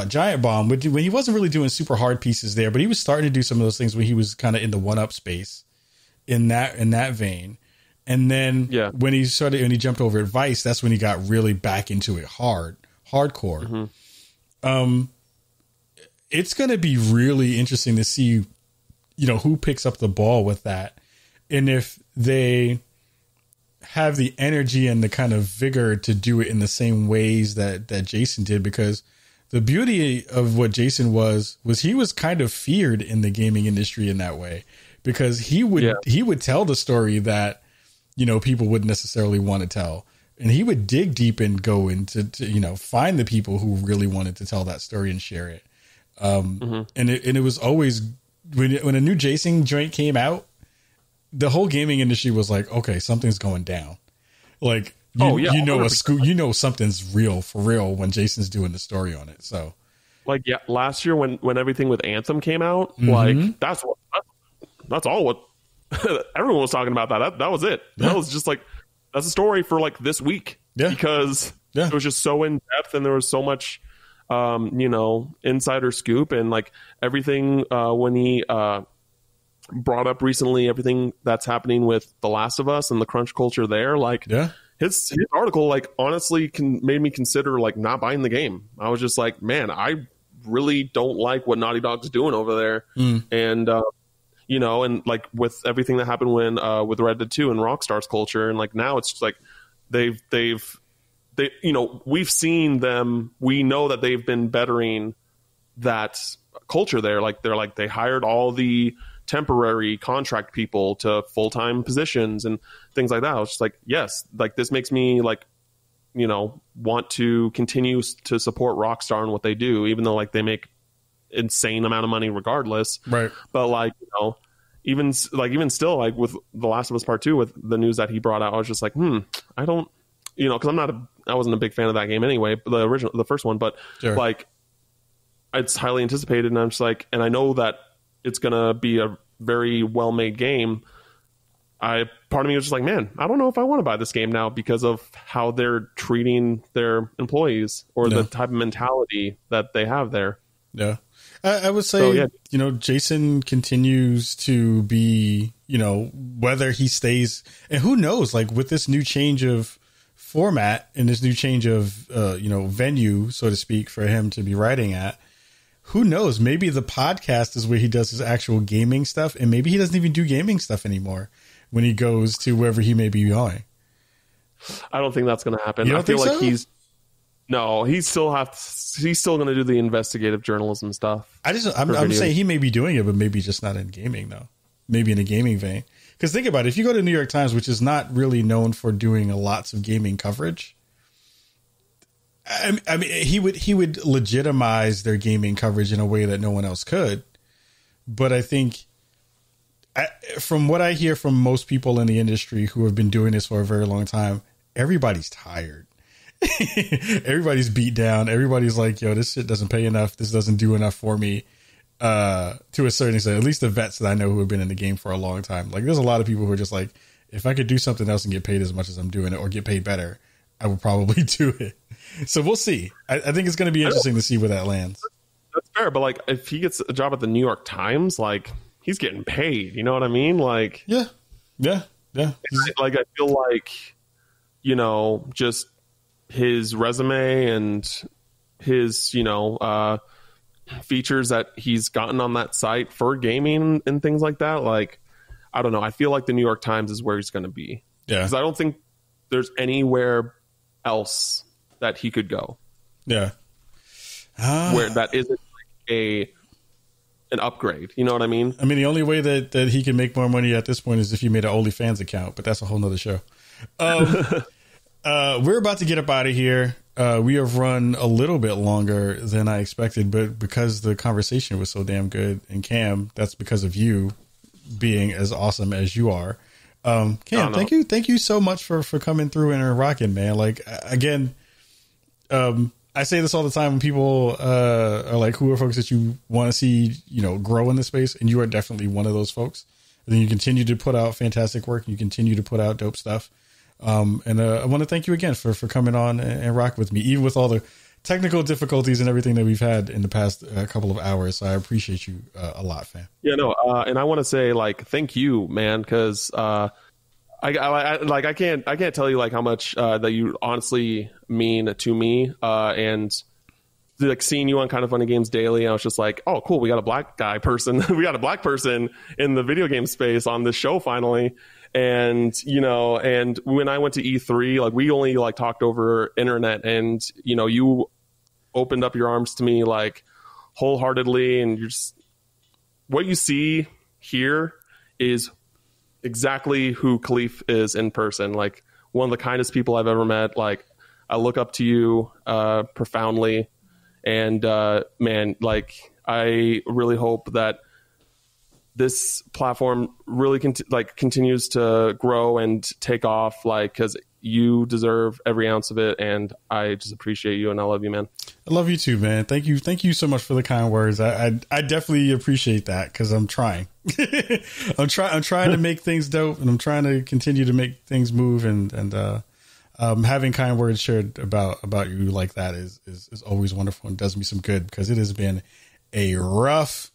Giant Bomb, when he wasn't really doing super hard pieces there, but he was starting to do some of those things when he was kind of in the one-up space in that vein. And then when he jumped over at Vice, that's when he got really back into it hardcore. Mm-hmm. It's going to be really interesting to see, who picks up the ball with that. And if they have the energy and the kind of vigor to do it in the same ways that Jason did, because the beauty of what Jason was he was kind of feared in the gaming industry in that way, because he would tell the story that, people wouldn't necessarily want to tell. And he would dig deep and go into, find the people who really wanted to tell that story and share it. And it was always when a new Jason joint came out, the whole gaming industry was like, okay, something's going down. Like, something's real for real when Jason's doing the story on it. So like, last year when everything with Anthem came out, like that's all what everyone was talking about. That was it. That was just like, that's a story for like this week because it was just so in depth and there was so much, insider scoop and like everything, when he, brought up recently everything that's happening with The Last of Us and the crunch culture there, like his article like honestly made me consider like not buying the game. I was just like, man, I really don't like what Naughty Dog's doing over there. And and like with everything that happened when with Red Dead 2 and Rockstar's culture, and like now it's just like they've we've seen them, we know that they've been bettering that culture there. Like they hired all the temporary contract people to full-time positions and things like that. I was just like, yes, like this makes me like, want to continue to support Rockstar and what they do, even though like they make insane amount of money regardless. Right. But like, even still, like with The Last of Us Part 2, with the news that he brought out, I was just like, I don't, because I wasn't a big fan of that game anyway, the first one, but like it's highly anticipated, and I'm just like, and I know that it's gonna be a very well-made game. Part of me was just like, man, I don't know if I want to buy this game now because of how they're treating their employees or the type of mentality that they have there. Yeah. I would say, So, yeah. Jason continues to be, whether he stays, and who knows, like with this new change of format and this new change of, venue, so to speak, for him to be writing at, who knows, maybe the podcast is where he does his actual gaming stuff, and maybe he doesn't even do gaming stuff anymore when he goes to wherever he may be going. I don't think that's going to happen. You don't I feel think like so? he's still going to do the investigative journalism stuff. I'm saying he may be doing it, but maybe just not in gaming though. Maybe in a gaming vein. Because think about it, if you go to New York Times, which is not really known for doing lots of gaming coverage, I mean, he would legitimize their gaming coverage in a way that no one else could. But I think, from what I hear from most people in the industry who have been doing this for a very long time, everybody's tired. Everybody's beat down. Everybody's like, yo, this shit doesn't pay enough. This doesn't do enough for me. To a certain extent, at least the vets that I know who have been in the game for a long time. Like, there's a lot of people who are just like, if I could do something else and get paid as much as I'm doing it, or get paid better, I would probably do it. So we'll see. I think it's going to be interesting to see where that lands. That's fair, but like, if he gets a job at the New York Times, like, he's getting paid. You know what I mean? Like, yeah. Like, I feel like, just his resume and his, features that he's gotten on that site for gaming and things like that. Like, I don't know. I feel like the New York Times is where he's going to be. Yeah. Because I don't think there's anywhere else that he could go. Yeah. Where that isn't like an upgrade. You know what I mean? I mean, the only way that he can make more money at this point is if he made an OnlyFans account, but that's a whole nother show. We're about to get up out of here. We have run a little bit longer than I expected, but because the conversation was so damn good, and Cam, that's because of you being as awesome as you are. Cam, thank you so much for coming through and rocking, man. Like, again, I say this all the time when people are like, who are folks that you want to see, grow in the space? And you are definitely one of those folks. And then you continue to put out fantastic work. And you continue to put out dope stuff. And I want to thank you again for coming on and rock with me, even with all the technical difficulties and everything that we've had in the past couple of hours. So I appreciate you a lot, fam. Yeah, no. And I want to say, like, thank you, man. Cause, I can't tell you like how much that you honestly mean to me, and like seeing you on Kind of Funny Games Daily, I was just like, oh, cool, we got a black person in the video game space on this show finally. And and when I went to E3, like, we only like talked over internet, and you opened up your arms to me like wholeheartedly, and you're just, what you see here is exactly who Khalif is in person. Like, one of the kindest people I've ever met. Like, I look up to you profoundly, and man, like, I really hope that this platform really continues to grow and take off, like, because you deserve every ounce of it, and I just appreciate you, and I love you, man. I love you too, man. Thank you so much for the kind words. I definitely appreciate that, because I'm trying. I'm trying to make things dope, and I'm trying to continue to make things move, and having kind words shared about you like that is always wonderful and does me some good, because it has been a rough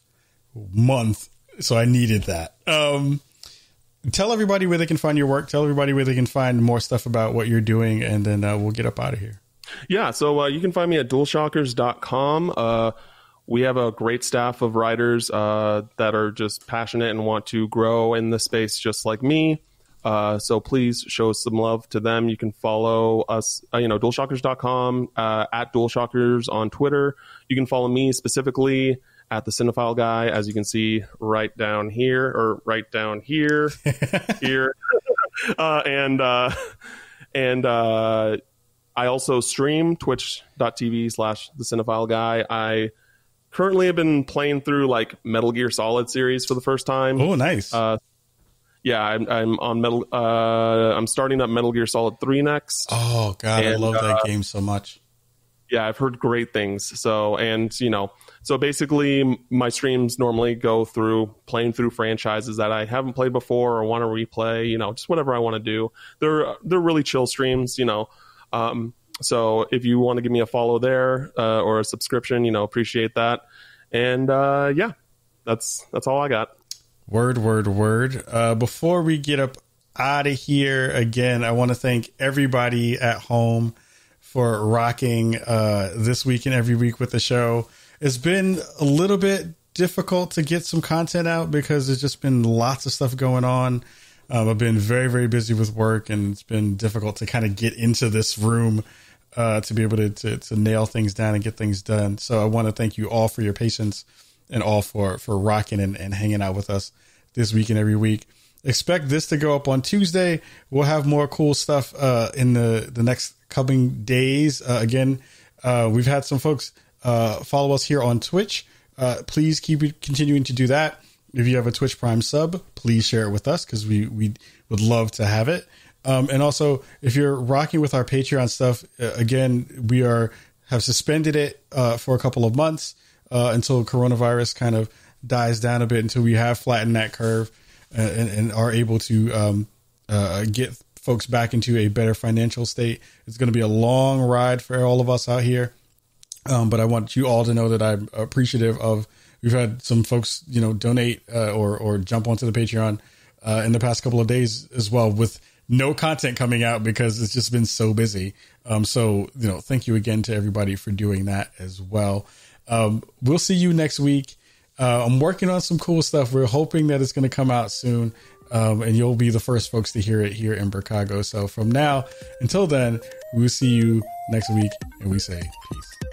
month. So I needed that. Tell everybody where they can find your work. Tell everybody where they can find more stuff about what you're doing, and then we'll get up out of here. Yeah, so you can find me at dualshockers.com. We have a great staff of writers that are just passionate and want to grow in the space just like me. So please show some love to them. You can follow us, dualshockers.com, at dualshockers on Twitter. You can follow me specifically at the Cinephile Guy, as you can see right down here, here. And I also stream twitch.tv/the Cinephile Guy. I currently have been playing through like Metal Gear Solid series for the first time. Oh, nice. Yeah, I'm on I'm starting up Metal Gear Solid 3 next. Oh God, I love that game so much. Yeah, I've heard great things. So basically my streams normally go through playing through franchises that I haven't played before or want to replay, just whatever I want to do. They're really chill streams, So if you want to give me a follow there, or a subscription, appreciate that. And yeah, that's all I got. Word. Before we get up out of here, again, I want to thank everybody at home for rocking this week and every week with the show. It's been a little bit difficult to get some content out because there's just been lots of stuff going on. I've been very, very busy with work, and it's been difficult to kind of get into this room to be able to nail things down and get things done. So I want to thank you all for your patience and all for rocking and hanging out with us this week and every week. Expect this to go up on Tuesday. We'll have more cool stuff in the next coming days. Again, we've had some folks follow us here on Twitch. Please keep continuing to do that. If you have a Twitch Prime sub, please share it with us because we would love to have it. And also, if you're rocking with our Patreon stuff, again, we have suspended it for a couple of months until coronavirus kind of dies down a bit, until we have flattened that curve and are able to get folks back into a better financial state. It's going to be a long ride for all of us out here. But I want you all to know that I'm appreciative of, we've had some folks, donate or jump onto the Patreon in the past couple of days as well, with no content coming out because it's just been so busy. So, thank you again to everybody for doing that as well. We'll see you next week. I'm working on some cool stuff. We're hoping that it's going to come out soon. And you'll be the first folks to hear it here in Chicago. So from now until then, we'll see you next week, and we say peace.